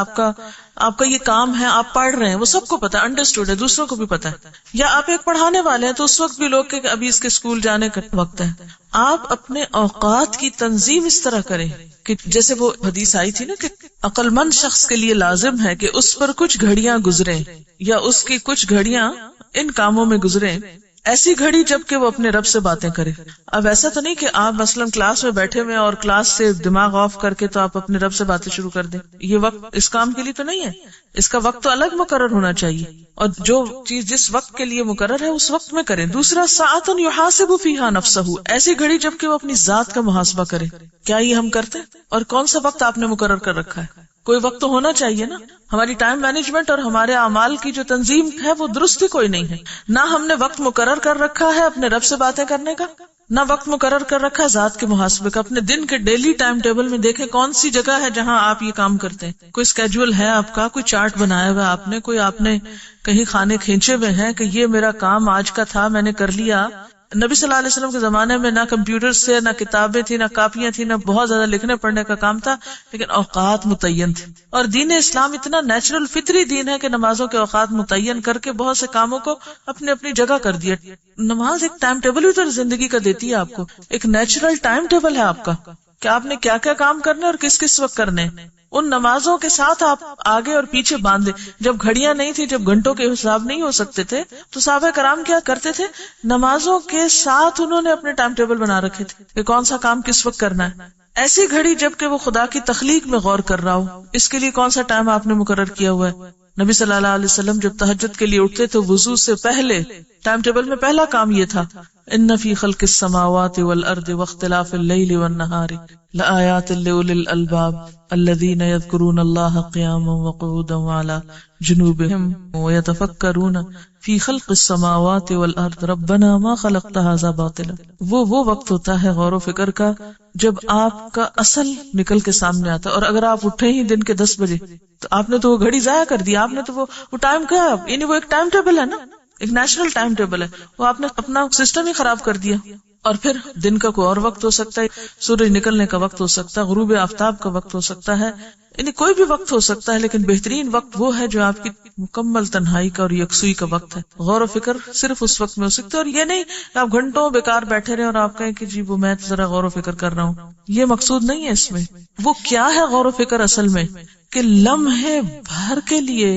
آپ کا یہ کام ہے، آپ پڑھ رہے ہیں، وہ سب کو پتا ہے، انڈرسٹوڈ ہے، دوسروں کو بھی پتا ہے. یا آپ ایک پڑھانے والے ہیں تو اس وقت بھی لوگ کہ ابھی اس کے اسکول جانے کا وقت ہے. آپ اپنے اوقات کی تنظیم اس طرح کریں کہ جیسے وہ حدیث آئی تھی نا کہ عقل مند شخص کے لیے لازم ہے کہ اس پر کچھ گھڑیاں گزریں یا اس کی کچھ گھڑیاں ان کاموں میں گزریں، ایسی گھڑی جب کہ وہ اپنے رب سے باتیں کرے. اب ایسا تو نہیں کہ آپ مثلا کلاس میں بیٹھے ہوئے اور کلاس سے دماغ آف کر کے تو آپ اپنے رب سے باتیں شروع کر دیں. یہ وقت اس کام کے لیے تو نہیں ہے، اس کا وقت تو الگ مقرر ہونا چاہیے، اور جو چیز جس وقت کے لیے مقرر ہے اس وقت میں کریں. دوسرا، ساعۃ یحاسب فیہا نفسہ، ایسی گھڑی جب کہ وہ اپنی ذات کا محاسبہ کرے. کیا یہ ہم کرتے؟ اور کون سا وقت آپ نے مقرر کر رکھا ہے؟ کوئی وقت تو ہونا چاہیے نا. ہماری ٹائم مینجمنٹ اور ہمارے اعمال کی جو تنظیم ہے وہ درست ہی کوئی نہیں ہے. نہ ہم نے وقت مقرر کر رکھا ہے اپنے رب سے باتیں کرنے کا، نہ وقت مقرر کر رکھا ہے ذات کے محاسبے کا. اپنے دن کے ڈیلی ٹائم ٹیبل میں دیکھیں کون سی جگہ ہے جہاں آپ یہ کام کرتے ہیں. کوئی اسکیجول ہے آپ کا، کوئی چارٹ بنایا ہوا آپ نے، کوئی آپ نے کہیں کھانے کھینچے ہوئے ہیں کہ یہ میرا کام آج کا تھا، میں نے کر لیا. نبی صلی اللہ علیہ وسلم کے زمانے میں نہ کمپیوٹر سے، نہ کتابیں تھی، نہ کاپیاں تھی، نہ بہت زیادہ لکھنے پڑھنے کا کام تھا، لیکن اوقات متعین تھے. اور دین اسلام اتنا نیچرل فطری دین ہے کہ نمازوں کے اوقات متعین کر کے بہت سے کاموں کو اپنی اپنی جگہ کر دیا. نماز ایک ٹائم ٹیبل بھی تو زندگی کا دیتی ہے آپ کو، ایک نیچرل ٹائم ٹیبل ہے آپ کا کہ آپ نے کیا کیا کام کرنے اور کس کس وقت کرنے. ان نمازوں کے ساتھ آپ آگے اور پیچھے باندھے. جب گھڑیاں نہیں تھی، جب گھنٹوں کے حساب نہیں ہو سکتے تھے، تو صحابہ کرام کیا کرتے تھے؟ نمازوں کے ساتھ انہوں نے اپنے ٹائم ٹیبل بنا رکھے تھے کہ کون سا کام کس وقت کرنا ہے. ایسی گھڑی جب کہ وہ خدا کی تخلیق میں غور کر رہا ہو، اس کے لیے کون سا ٹائم آپ نے مقرر کیا ہوا ہے؟ نبی صلی اللہ علیہ وسلم جب تہجد کے لیے اٹھتے تو وضو سے پہلے ٹائم ٹیبل میں پہلا کام یہ تھا، ان فی خلق السماوات والارض واختلاف اللیل والنہار لآیات لأولی الالباب الذین یذکرون اللہ قیاما وقعودا وعلی جنوبہم ویتفکرون فی خلق السماوات والارض ربنا ما خلقت ھذا باطلا. وہ وقت ہوتا ہے غور و فکر کا جب آپ کا اصل نکل کے سامنے آتا ہے. اور اگر آپ اٹھے ہی دن کے 10 بجے تو آپ نے تو وہ گھڑی ضائع کر دی، آپ نے تو وہ ٹائم کیا، یعنی وہ ایک ٹائم ٹیبل ہے نا. ایک نیچرل ٹائم ٹیبل ہے، وہ آپ نے اپنا سسٹم ہی خراب کر دیا. اور پھر دن کا کوئی اور وقت ہو سکتا ہے، سورج نکلنے کا وقت ہو سکتا ہے، غروب آفتاب کا وقت ہو سکتا ہے، یعنی کوئی بھی وقت ہو سکتا ہے، لیکن بہترین وقت وہ ہے جو آپ کی مکمل تنہائی کا اور یکسوئی کا وقت ہے. غور و فکر صرف اس وقت میں ہو سکتا ہے، اور یہ نہیں کہ آپ گھنٹوں بیکار بیٹھے رہے اور آپ کہیں کہ جی وہ میں ذرا غور و فکر کر رہا ہوں. یہ مقصود نہیں ہے اس میں. وہ کیا ہے غور و فکر اصل میں؟ کہ لمحے بھر کے لیے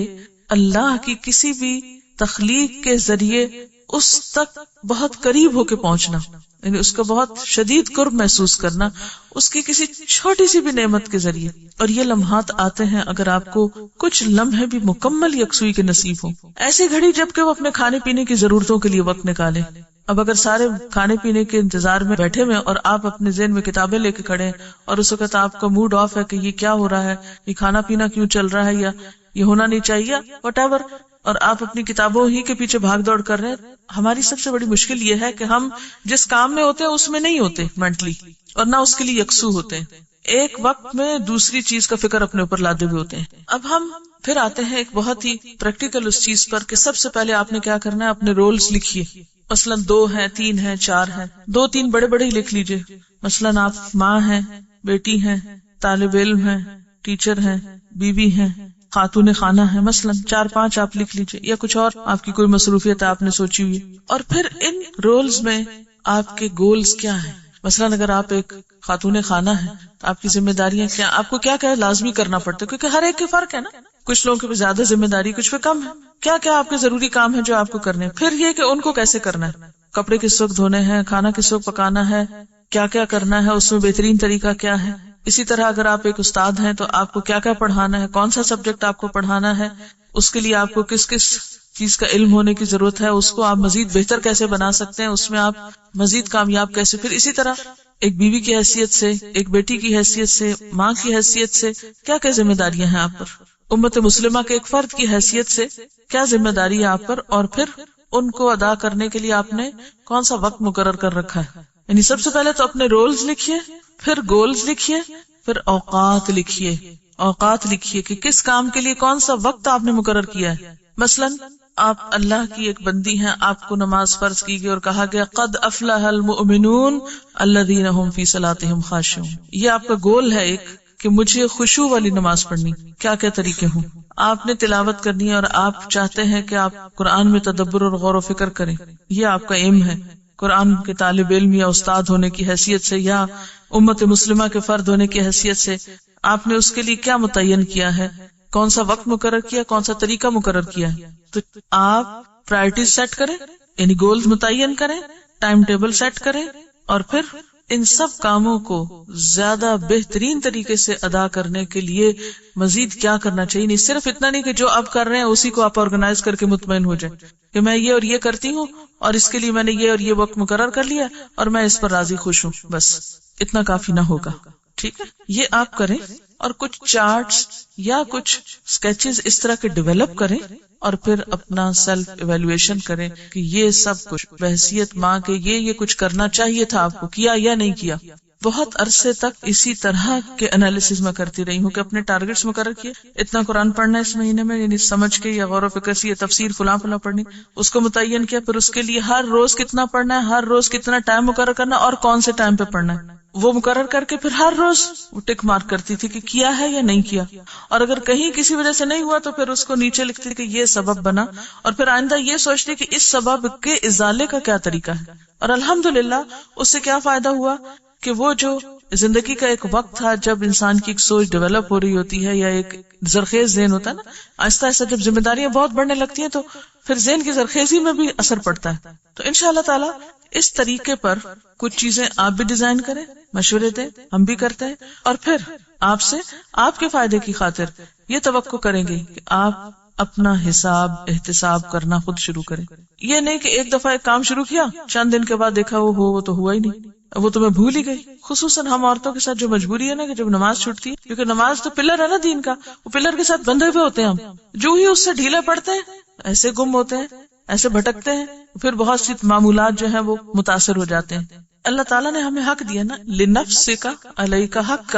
اللہ کی کسی بھی تخلیق کے ذریعے اس تک بہت قریب ہو کے پہنچنا، یعنی اس کا بہت شدید قرب محسوس کرنا اس کی کسی چھوٹی سی بھی نعمت کے ذریعے. اور یہ لمحات آتے ہیں اگر آپ کو کچھ لمحے بھی مکمل یکسوئی کے نصیب ہوں. ایسی گھڑی جب کہ وہ اپنے کھانے پینے کی ضرورتوں کے لیے وقت نکالے. اب اگر سارے کھانے پینے کے انتظار میں بیٹھے ہوئے اور آپ اپنے ذہن میں کتابیں لے کے کھڑے ہیں اور اس وقت آپ کا موڈ آف ہے کہ یہ کیا ہو رہا ہے، یہ کھانا پینا کیوں چل رہا ہے، یا یہ ہونا نہیں چاہیے، وٹ ایور، اور آپ اپنی کتابوں ہی کے پیچھے بھاگ دوڑ کر رہے ہیں. ہماری سب سے بڑی مشکل یہ ہے کہ ہم جس کام میں ہوتے ہیں اس میں نہیں ہوتے مینٹلی، اور نہ اس کے لیے یکسو ہوتے ہیں. ایک وقت میں دوسری چیز کا فکر اپنے اوپر لادے ہوئے ہوتے ہیں. اب ہم پھر آتے ہیں ایک بہت ہی پریکٹیکل اس چیز پر کہ سب سے پہلے آپ نے کیا کرنا ہے، اپنے رولز لکھیے. مثلاً 2 ہیں، 3 ہیں، 4 ہیں، 2-3 بڑے بڑے ہی لکھ لیجئے. مثلاً آپ ماں ہیں، بیٹی ہیں، طالب علم ہیں، ٹیچر ہیں، بیوی ہیں، خاتون خانہ ہے، مثلاً 4-5 آپ لکھ لیجئے، یا کچھ اور آپ کی کوئی مصروفیت آپ نے سوچی ہوئی. اور پھر ان رولز میں آپ کے گولز کیا ہیں. مثلاً اگر آپ ایک خاتون خانہ ہیں تو آپ کی ذمہ داریاں کیا، آپ کو کیا کیا لازمی کرنا پڑتا ہے، کیونکہ ہر ایک کے فرق ہے نا. کچھ لوگوں پہ زیادہ ذمہ داری، کچھ پہ کم ہے. کیا کیا آپ کے ضروری کام ہے جو آپ کو کرنے ہیں. پھر یہ کہ ان کو کیسے کرنا ہے، کپڑے کس وقت دھونے ہیں، کھانا کس وقت پکانا ہے، کیا کیا کرنا ہے، اس میں بہترین طریقہ کیا ہے. اسی طرح اگر آپ ایک استاد ہیں تو آپ کو کیا کیا پڑھانا ہے، کون سا سبجیکٹ آپ کو پڑھانا ہے، اس کے لیے آپ کو کس کس چیز کا علم ہونے کی ضرورت ہے، اس کو آپ مزید بہتر کیسے بنا سکتے ہیں، اس میں آپ مزید کامیاب کیسے. پھر اسی طرح ایک بیوی کی حیثیت سے، ایک بیٹی کی حیثیت سے، ماں کی حیثیت سے کیا کیا ذمہ داریاں ہیں آپ پر. امت مسلمہ کے ایک فرد کی حیثیت سے کیا ذمہ داری ہے آپ پر، اور پھر ان کو ادا کرنے کے لیے آپ نے کون سا وقت مقرر کر رکھا ہے. یعنی سب سے پہلے تو اپنے رولز لکھیے، پھر گولز لکھیے، پھر اوقات لکھیے. اوقات لکھیے کہ کس کام کے لیے کون سا وقت آپ نے مقرر کیا ہے. مثلاً آپ اللہ کی ایک بندی ہیں، آپ کو نماز فرض کی گئی اور کہا گیا قد افلح المؤمنون الذین هم فی صلاتهم خاشعون. یہ آپ کا گول ہے ایک کہ مجھے خشوع والی نماز پڑھنی. کیا کیا طریقے ہوں. آپ نے تلاوت کرنی ہے اور آپ چاہتے ہیں کہ آپ قرآن میں تدبر اور غور و فکر کریں، یہ آپ کا ایم ہے. قرآن کے طالب علم یا استاد ہونے کی حیثیت سے یا امت مسلمہ کے فرد ہونے کی حیثیت سے آپ نے اس کے لیے کیا متعین کیا ہے، کون سا وقت مقرر کیا، کون سا طریقہ مقرر کیا. تو آپ پرائرٹیز سیٹ کریں، یعنی گولز متعین کریں، ٹائم ٹیبل سیٹ کریں، اور پھر ان سب کاموں کو زیادہ بہترین طریقے سے ادا کرنے کے لیے مزید کیا کرنا چاہیے. نہیں صرف اتنا نہیں کہ جو آپ کر رہے ہیں اسی کو آپ آرگنائز کر کے مطمئن ہو جائیں کہ میں یہ اور یہ کرتی ہوں اور اس کے لیے میں نے یہ اور یہ وقت مقرر کر لیا اور میں اس پر راضی خوش ہوں، بس اتنا کافی نہ ہوگا. ٹھیک ہے، یہ آپ کریں اور کچھ چارٹس یا کچھ اسکیچز اس طرح کے ڈیولپ کریں اور پھر اپنا سیلف ایویلویشن کریں کہ یہ سب کچھ بحیثیت ماں کے یہ کچھ کرنا چاہیے تھا، آپ کو کیا یا نہیں کیا. بہت عرصے تک اسی طرح کے انالیسز میں کرتی رہی ہوں کہ اپنے ٹارگیٹس مقرر کیے، اتنا قرآن پڑھنا ہے اس مہینے میں، یعنی سمجھ کے یا غور و فکر سے یہ تفسیر فلاں پڑھنی، اس کو متعین کیا. پھر اس کے لیے ہر روز کتنا پڑھنا ہے، ہر روز کتنا ٹائم مقرر کرنا اور کون سے ٹائم پہ پڑھنا ہے، وہ مقرر کر کے پھر ہر روز وہ ٹک مارک کرتی تھی کہ کیا ہے یا نہیں کیا. اور اگر کہیں کسی وجہ سے نہیں ہوا تو پھر اس کو نیچے لکھتی تھی کہ یہ سبب بنا، اور پھر آئندہ یہ سوچتی کہ اس سبب کے ازالے کا کیا طریقہ ہے. اور الحمدللہ اس سے کیا فائدہ ہوا کہ وہ جو زندگی کا ایک وقت تھا جب انسان کی ایک سوچ ڈیولپ ہو رہی ہوتی ہے یا ایک زرخیز ذہن ہوتا ہے نا، آہستہ آہستہ جب ذمہ داریاں بہت بڑھنے لگتی ہیں تو پھر ذہن کی زرخیزی میں بھی اثر پڑتا ہے. تو انشاءاللہ تعالی اس طریقے پر کچھ چیزیں آپ بھی ڈیزائن کریں، مشورے دیں، ہم بھی کرتے ہیں، اور پھر آپ سے آپ کے فائدے کی خاطر یہ توقع کریں گے کہ آپ اپنا حساب احتساب کرنا خود شروع کریں. یہ نہیں کہ ایک دفعہ ایک کام شروع کیا، چند دن کے بعد دیکھا وہ تو ہوا ہی نہیں، وہ تو میں بھول ہی گئی. خصوصاً ہم عورتوں کے ساتھ جو مجبوری ہے نا کہ جب نماز چھوٹتی ہے، کیونکہ نماز تو پلر ہے نا دین کا، وہ پلر کے ساتھ بندھے ہوئے ہوتے ہیں، ہم جو ہی اس سے ڈھیلے پڑتے ہیں ایسے گم ہوتے ہیں، ایسے بھٹکتے ہیں، پھر بہت سی معمولات جو ہیں وہ متاثر ہو جاتے ہیں. اللہ تعالیٰ نے ہمیں حق دیا نا، لنفسک علیک حق،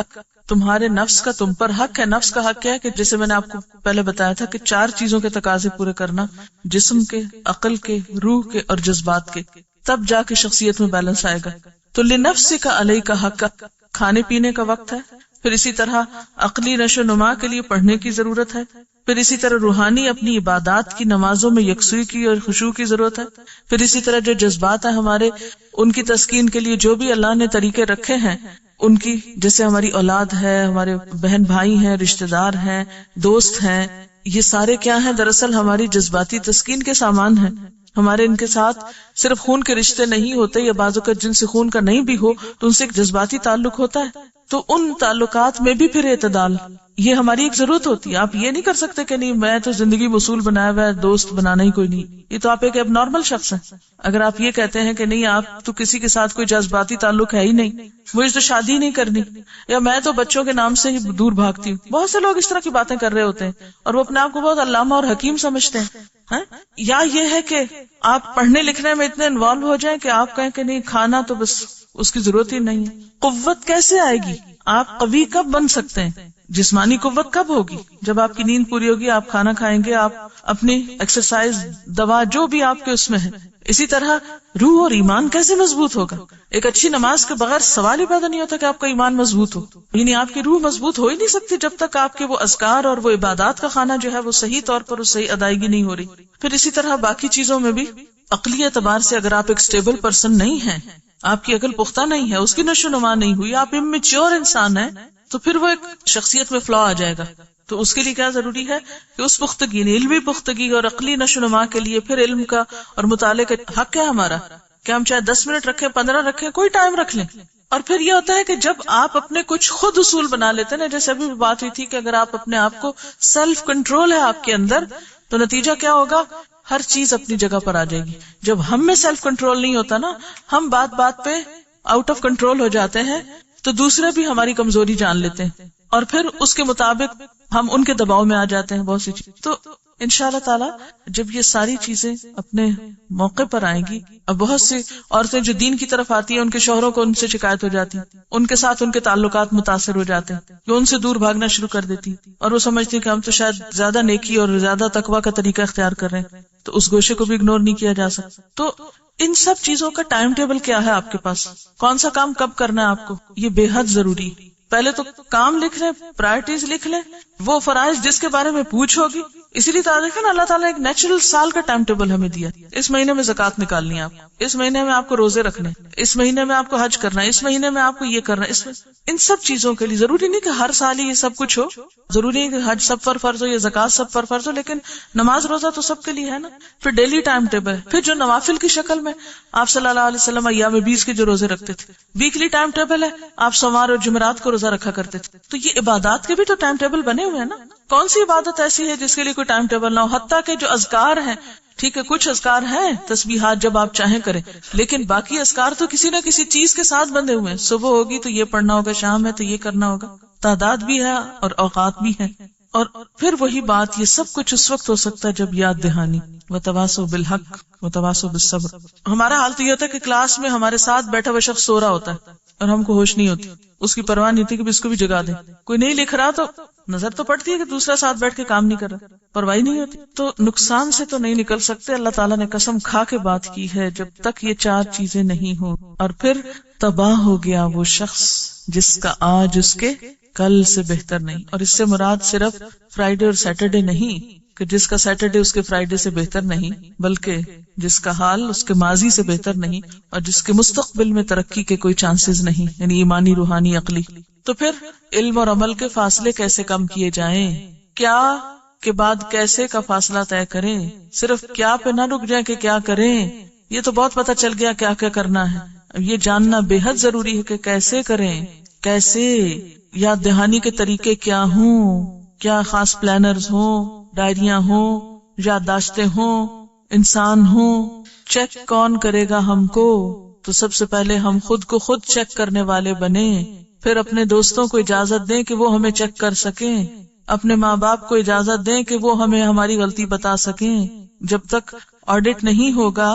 تمہارے نفس کا تم پر حق ہے. نفس کا حق کیا ہے کہ جیسے میں نے آپ کو پہلے بتایا تھا کہ 4 چیزوں کے تقاضے پورے کرنا، جسم کے، عقل کے، روح کے اور جذبات کے، تب جا کے شخصیت میں بیلنس آئے گا. تو لنفسک علیک حق، کھانے پینے کا وقت ہے. پھر اسی طرح عقلی نشو نما کے لیے پڑھنے کی ضرورت ہے. پھر اسی طرح روحانی اپنی عبادات کی، نمازوں میں یکسوئی کی اور خشوع کی ضرورت ہے. پھر اسی طرح جو جذبات ہیں ہمارے، ان کی تسکین کے لیے جو بھی اللہ نے طریقے رکھے ہیں ان کی، جیسے ہماری اولاد ہے، ہمارے بہن بھائی ہیں، رشتہ دار ہیں، دوست ہیں، یہ سارے کیا ہیں؟ دراصل ہماری جذباتی تسکین کے سامان ہیں. ہمارے ان کے ساتھ صرف خون کے رشتے نہیں ہوتے، یا بعض اوقات جن سے خون کا نہیں بھی ہو تو ان سے ایک جذباتی تعلق ہوتا ہے. تو ان تعلقات میں بھی پھر اعتدال، یہ ہماری ایک ضرورت ہوتی ہے. آپ یہ نہیں کر سکتے کہ نہیں میں تو زندگی میں اصول بنایا ہوا ہے، دوست بنانا ہی کوئی نہیں. یہ تو آپ ایک اب نارمل شخص ہیں. اگر آپ یہ کہتے ہیں کہ نہیں آپ تو کسی کے ساتھ کوئی جذباتی تعلق ہے ہی نہیں، مجھے تو شادی نہیں کرنی، یا میں تو بچوں کے نام سے ہی دور بھاگتی ہوں. بہت سے لوگ اس طرح کی باتیں کر رہے ہوتے ہیں اور وہ اپنے آپ کو بہت علامہ اور حکیم سمجھتے ہیں. یا یہ ہے کہ آپ پڑھنے لکھنے میں اتنے انوالو ہو جائیں کہ آپ کہیں کہ نہیں کھانا تو بس اس کی ضرورت ہی نہیں ہے. قوت کیسے آئے گی؟ آپ قوی کب بن سکتے ہیں؟ جسمانی قوت کب ہوگی؟ جب آپ کی نیند پوری ہوگی، آپ کھانا کھائیں گے، آپ اپنی ایکسرسائز، دوا جو بھی آپ کے اس میں ہے. اسی طرح روح اور ایمان کیسے مضبوط ہوگا؟ ایک اچھی نماز کے بغیر سوال ہی پیدا نہیں ہوتا کہ آپ کا ایمان مضبوط ہو. یعنی آپ کی روح مضبوط ہو ہی نہیں سکتی جب تک آپ کے وہ اذکار اور وہ عبادات کا کھانا جو ہے وہ صحیح طور پر وہ صحیح ادائیگی نہیں ہو رہی. پھر اسی طرح باقی چیزوں میں بھی عقلی اعتبار سے اگر آپ ایک سٹیبل پرسن نہیں ہیں، آپ کی عقل پختہ نہیں ہے، اس کی نشو نما نہیں ہوئی، آپ امیچور انسان ہیں، تو پھر وہ ایک شخصیت میں فلا آ جائے گا. تو اس کے لیے کیا ضروری ہے کہ اس پختگی، علمی پختگی اور عقلی نشو نما کے لیے پھر علم کا اور مطالعے کا حق ہے ہمارا کہ ہم چاہے 10 منٹ رکھیں، 15 رکھیں، کوئی ٹائم رکھ لیں. اور پھر یہ ہوتا ہے کہ جب آپ اپنے کچھ خود اصول بنا لیتے ہیں، جیسے ابھی بات ہوئی تھی کہ اگر آپ اپنے آپ کو سیلف کنٹرول ہے آپ کے اندر، تو نتیجہ کیا ہوگا؟ ہر چیز اپنی جگہ پر آ جائے گی. جب ہم میں سیلف کنٹرول نہیں ہوتا نا، ہم بات بات پہ آؤٹ آف کنٹرول ہو جاتے ہیں، تو دوسرے بھی ہماری کمزوری جان لیتے ہیں اور پھر اس کے مطابق ہم ان کے دباؤ میں آ جاتے ہیں بہت سی چیز. تو انشاءاللہ تعالی جب یہ ساری چیزیں اپنے موقع پر آئیں گی، اب بہت سی عورتیں جو دین کی طرف آتی ہیں ان کے شوہروں کو ان سے شکایت ہو جاتی، ان کے ساتھ ان کے تعلقات متاثر ہو جاتے ہیں، وہ ان سے دور بھاگنا شروع کر دیتی اور وہ سمجھتی کہ ہم تو شاید زیادہ نیکی اور زیادہ تقویٰ کا طریقہ اختیار کر رہے ہیں. تو اس گوشے کو بھی اگنور نہیں کیا جا سکتا. تو ان سب چیزوں کا ٹائم ٹیبل کیا ہے آپ کے پاس؟ کون سا کام کب کرنا ہے آپ کو؟ یہ بے حد ضروری. پہلے تو کام لکھ لیں، پرائرٹیز لکھ لیں، وہ فرائض جس کے بارے میں پوچھ ہوگی. اسی لیے دیکھیں نا اللہ تعالیٰ نے ایک نیچرل سال کا ٹائم ٹیبل ہمیں دیا. اس مہینے میں زکوٰۃ نکالنی ہے، آپ اس مہینے میں آپ کو روزے رکھنے، اس مہینے میں آپ کو حج کرنا ہے، اس مہینے میں آپ کو یہ کرنا ہے. ان سب چیزوں کے لیے ضروری نہیں کہ ہر سال ہی یہ سب کچھ ہو، ضروری نہیں کہ حج سب پر فرض ہو یا زکوٰۃ سب پر فرض ہو، لیکن نماز روزہ تو سب کے لیے ہے نا. پھر ڈیلی ٹائم ٹیبل، پھر جو نوافل کی شکل میں آپ صلی اللہ علیہ وسلم ایام 20 کے جو روزے رکھتے تھے، ویکلی ٹائم ٹیبل ہے، آپ سوموار اور جمعرات کو روزہ رکھا کرتے تھے. تو یہ عبادات کے بھی تو ٹائم ٹیبل بنے ہوئے ہیں نا. کون سی عبادت ایسی ہے جس کے لیے کوئی ٹائم ٹیبل نہ ہو؟ حتیٰ کہ جو اذکار ہیں، ٹھیک ہے کچھ اذکار ہیں تسبیحات جب آپ چاہیں کریں، لیکن باقی اذکار تو کسی نہ کسی چیز کے ساتھ بندھے ہوئے ہیں. صبح ہوگی تو یہ پڑھنا ہوگا، شام ہے تو یہ کرنا ہوگا، تعداد بھی ہے اور اوقات بھی ہے. اور پھر وہی بات، یہ سب کچھ اس وقت ہو سکتا ہے جب یاد دہانی وتواصوا بالحق وتواصوا بالصبر. ہمارا حال تو یہ ہوتا ہے کہ کلاس میں ہمارے ساتھ بیٹھا ہوا شخص سو رہا ہوتا ہے اور ہم کو ہوش نہیں ہوتی، اس کی پرواہ نہیں ہوتی کہ اس کو بھی جگا دیں. کوئی نہیں لکھ رہا تو نظر تو پڑتی ہے کہ دوسرا ساتھ بیٹھ کے کام نہیں کر رہا، پرواہ نہیں ہوتی. تو نقصان سے تو نہیں نکل سکتے. اللہ تعالیٰ نے قسم کھا کے بات کی ہے جب تک یہ 4 چیزیں نہیں ہوں. اور پھر تباہ ہو گیا وہ شخص جس کا آج اس کے کل سے بہتر نہیں. اور اس سے مراد صرف فرائیڈے اور سیٹرڈے نہیں کہ جس کا سیٹرڈے اس کے فرائیڈے سے بہتر نہیں، بلکہ جس کا حال اس کے ماضی سے بہتر نہیں اور جس کے مستقبل میں ترقی کے کوئی چانسز نہیں، یعنی ایمانی، روحانی، عقلی. تو پھر علم اور عمل کے فاصلے کیسے کم کیے جائیں؟ کیا کے بعد کیسے کا فاصلہ طے کریں. صرف کیا پہ نہ رک جائیں کہ کیا کریں. یہ تو بہت پتہ چل گیا کیا کیا کرنا ہے. یہ جاننا بے حد ضروری ہے کہ کیسے کریں، کیسے یاد دہانی کے طریقے کیا ہوں، کیا خاص پلانرز ہوں، ڈائریاں ہوں، یادداشتیں ہوں، انسان ہوں. چیک کون کرے گا ہم کو؟ تو سب سے پہلے ہم خود کو خود چیک کرنے والے بنے. پھر اپنے دوستوں کو اجازت دیں کہ وہ ہمیں چیک کر سکیں. اپنے ماں باپ کو اجازت دیں کہ وہ ہمیں ہماری غلطی بتا سکیں. جب تک آڈٹ نہیں ہوگا،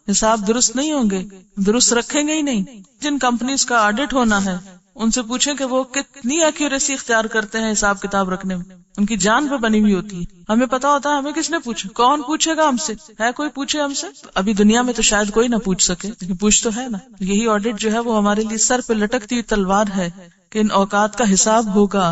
حساب درست نہیں ہوں گے، درست رکھیں گے ہی نہیں. جن کمپنیز کا آڈٹ ہونا ہے ان سے پوچھیں کہ وہ کتنی ایکیوریسی اختیار کرتے ہیں حساب کتاب رکھنے میں، ان کی جان پہ بنی ہوئی ہوتی ہے. ہمیں پتا ہوتا ہے ہمیں کس نے پوچھا، کون پوچھے گا ہم سے، ہے کوئی پوچھے ہم سے؟ ابھی دنیا میں تو شاید کوئی نہ پوچھ سکے، لیکن پوچھ تو ہے نا. یہی آڈٹ جو ہے وہ ہمارے لیے سر پہ لٹکتی ہوئی تلوار ہے کہ ان اوقات کا حساب ہوگا.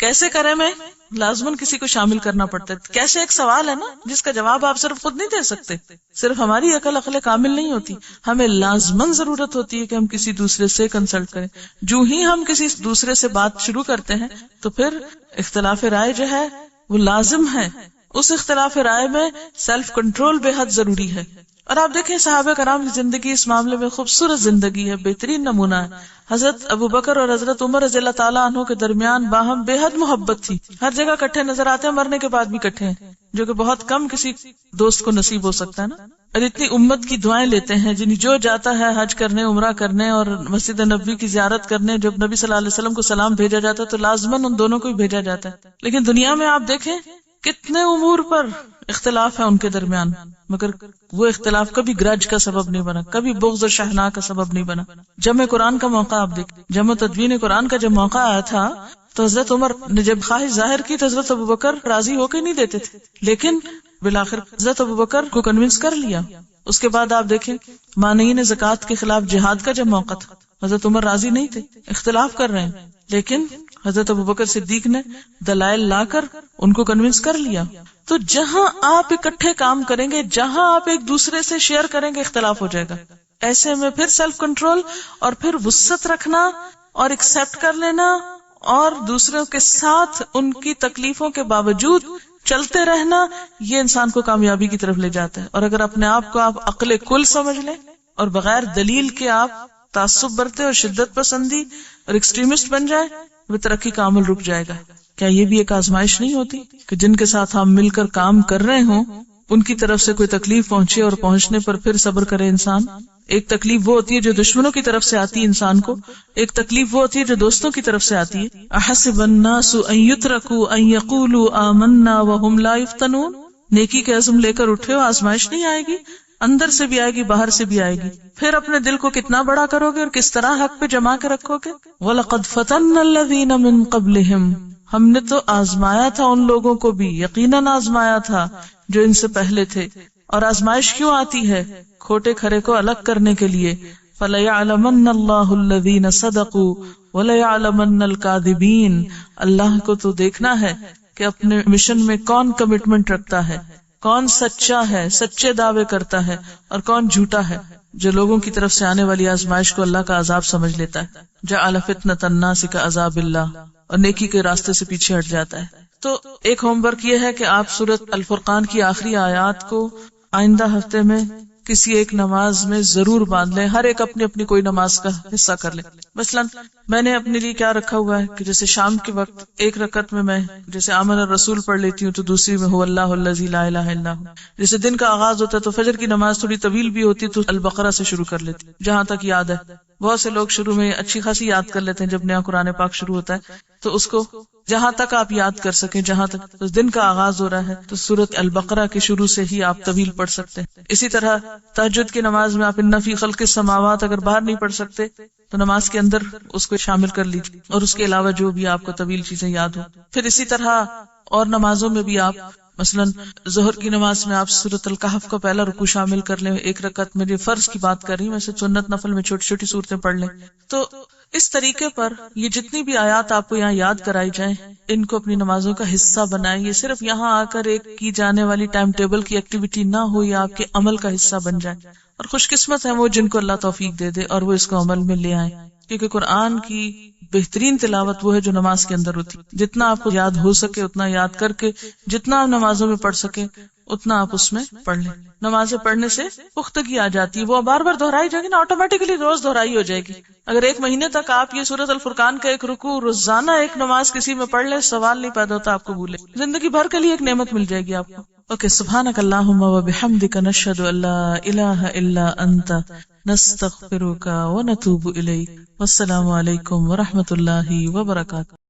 کیسے کریں میں لازماً کسی کو شامل کرنا پڑتا ہے. کیسے ایک سوال ہے نا جس کا جواب آپ صرف خود نہیں دے سکتے، صرف ہماری عقل کامل نہیں ہوتی، ہمیں لازماً ضرورت ہوتی ہے کہ ہم کسی دوسرے سے کنسلٹ کریں. جو ہی ہم کسی دوسرے سے بات شروع کرتے ہیں تو پھر اختلاف رائے جو ہے وہ لازم ہے. اس اختلاف رائے میں سیلف کنٹرول بے حد ضروری ہے. اور آپ دیکھیں صحابہ کرام کی زندگی اس معاملے میں خوبصورت زندگی ہے، بہترین نمونہ ہے. حضرت ابو بکر اور حضرت عمر رضی اللہ تعالیٰ عنہ کے درمیان باہم بے حد محبت تھی. ہر جگہ کٹھے نظر آتے ہیں، مرنے کے بعد بھی کٹھے ہیں، جو کہ بہت کم کسی دوست کو نصیب ہو سکتا ہے نا. اور اتنی امت کی دعائیں لیتے ہیں، جن جو جاتا ہے حج کرنے، عمرہ کرنے اور مسجد نبوی کی زیارت کرنے، جب نبی صلی اللہ علیہ وسلم کو سلام بھیجا جاتا ہے تو لازماً ان دونوں کو بھی بھیجا جاتا ہے. لیکن دنیا میں آپ دیکھیں کتنے امور پر اختلاف ہے ان کے درمیان، مگر وہ اختلاف کبھی گرج کا سبب نہیں بنا، کبھی بغض اور شحناء کا سبب نہیں بنا. جمع قرآن کا موقع آپ دیکھ، جمع تدوین قرآن کا جب موقع آیا تھا تو حضرت عمر نے جب خواہش ظاہر کی تو حضرت ابو بکر راضی ہو کے نہیں دیتے تھے، لیکن بالآخر حضرت ابو بکر کو کنونس کر لیا. اس کے بعد آپ دیکھیں مانعین زکوٰۃ کے خلاف جہاد کا جب موقع تھا، حضرت عمر راضی نہیں تھے، اختلاف کر رہے ہیں، لیکن حضرت ابوبکر صدیق نے دلائل لا کر ان کو کنونس کر لیا. تو جہاں آپ اکٹھے کام کریں گے، جہاں آپ ایک دوسرے سے شیئر کریں گے، اختلاف ہو جائے گا. ایسے میں پھر سیلف کنٹرول اور پھر وسعت رکھنا اور ایکسپٹ کر لینا اور دوسروں کے ساتھ ان کی تکلیفوں کے باوجود چلتے رہنا، یہ انسان کو کامیابی کی طرف لے جاتا ہے. اور اگر اپنے آپ کو آپ عقل کل سمجھ لیں اور بغیر دلیل کے آپ تعصب برتے اور شدت پسندی اور ایکسٹریمسٹ بن جائے، وہ ترقی کا عمل رک جائے گا. کیا یہ بھی ایک آزمائش نہیں ہوتی کہ جن کے ساتھ ہم مل کر کام کر رہے ہوں ان کی طرف سے کوئی تکلیف پہنچے اور پہنچنے پر پھر صبر کرے انسان؟ ایک تکلیف وہ ہوتی ہے جو دشمنوں کی طرف سے آتی ہے انسان کو، ایک تکلیف وہ ہوتی ہے جو دوستوں کی طرف سے آتی ہے. احسب الناس ان یترکوا ان یقولوا آمنا وهم لا یفتنون. نیکی کے عزم لے کر اٹھے ہو، آزمائش نہیں آئے گی، اندر سے بھی آئے گی، باہر سے بھی آئے گی. پھر اپنے دل کو کتنا بڑا کرو گے اور کس طرح حق پہ جما کے رکھو گے. وَلَقَدْ فَتَنَّ الَّذِينَ مِن قَبْلِهِمْ. ہم نے تو آزمایا تھا ان لوگوں کو بھی، یقیناً آزمایا تھا جو ان سے پہلے تھے. اور آزمائش کیوں آتی ہے؟ کھوٹے کھرے کو الگ کرنے کے لیے. فَلَيَعْلَمَنَّ اللَّهُ الَّذِينَ صَدَقُوا وَلَيَعْلَمَنَّ الْكَاذِبِينَ. اللہ کو تو دیکھنا ہے کہ اپنے مشن میں کون کمٹمنٹ رکھتا ہے، کون سچا ہے، سچے دعوے کرتا ہے، اور کون جھوٹا ہے جو لوگوں کی طرف سے آنے والی آزمائش کو اللہ کا عذاب سمجھ لیتا ہے. جعل فتنة الناس كعذاب اللہ، اور نیکی کے راستے سے پیچھے ہٹ جاتا ہے. تو ایک ہوم ورک یہ ہے کہ آپ سورۃ الفرقان کی آخری آیات کو آئندہ ہفتے میں کسی ایک نماز میں ضرور باندھ لیں. ہر ایک اپنی اپنی کوئی نماز کا حصہ کر لیں. مثلا میں نے اپنے لیے کیا رکھا ہوا ہے کہ جیسے شام کے وقت ایک رکعت میں جیسے آمن الرسول پڑھ لیتی ہوں تو دوسری میں هو اللہ الذی لا الہ الا ہو. جیسے دن کا آغاز ہوتا ہے تو فجر کی نماز تھوڑی طویل بھی ہوتی تو البقرہ سے شروع کر لیتی جہاں تک یاد ہے. بہت سے لوگ شروع میں اچھی خاصی یاد کر لیتے ہیں جب نیا قرآن پاک شروع ہوتا ہے، تو اس کو جہاں تک آپ یاد کر سکیں، جہاں تک تو دن کا آغاز ہو رہا ہے تو سورۃ البقرہ کے شروع سے ہی آپ طویل پڑھ سکتے ہیں. اسی طرح تہجد کی نماز میں آپ ان فی خلق السماوات اگر باہر نہیں پڑھ سکتے تو نماز کے اندر اس کو شامل کر لیجیے، اور اس کے علاوہ جو بھی آپ کو طویل چیزیں یاد ہو. پھر اسی طرح اور نمازوں میں بھی آپ مثلا ظہر کی نماز میں آپ سورۃ الکہف کا پہلا رکوع شامل کر لیں. ایک رکعت میں فرض کی بات کر رہی ہوں، ویسے سنت نفل میں چھوٹی چھوٹی صورتیں پڑھ لیں. تو اس طریقے پر یہ جتنی بھی آیات آپ کو یہاں یاد کرائی جائیں ان کو اپنی نمازوں کا حصہ بنائیں. یہ صرف یہاں آ کر ایک کی جانے والی ٹائم ٹیبل کی ایکٹیویٹی نہ ہو، یہ آپ کے عمل کا حصہ بن جائے. اور خوش قسمت ہیں وہ جن کو اللہ توفیق دے دے اور وہ اس کو عمل میں لے آئیں، کیونکہ قرآن کی بہترین تلاوت وہ ہے جو نماز کے اندر ہوتی. جتنا آپ کو یاد ہو سکے اتنا یاد کر کے، جتنا آپ نمازوں میں پڑھ سکے اتنا آپ اس میں پڑھ لیں. نمازیں پڑھنے سے پختگی آ جاتی ہے، وہ بار بار دہرائی جائے گی نا، آٹومیٹکلی روز دہرائی ہو جائے گی. اگر ایک مہینے تک آپ یہ سورۃ الفرقان کا ایک رکوع روزانہ ایک نماز کسی میں پڑھ لیں، سوال نہیں پیدا ہوتا آپ کو بھولے، زندگی بھر کے لیے ایک نعمت مل جائے گی آپ کو. اوکے، سبحانک اللہم وبحمدک، نشہد ان لا الہ الا انت، نستغفرک ونتوب الیک. والسلام علیکم ورحمۃ اللہ وبرکاتہ.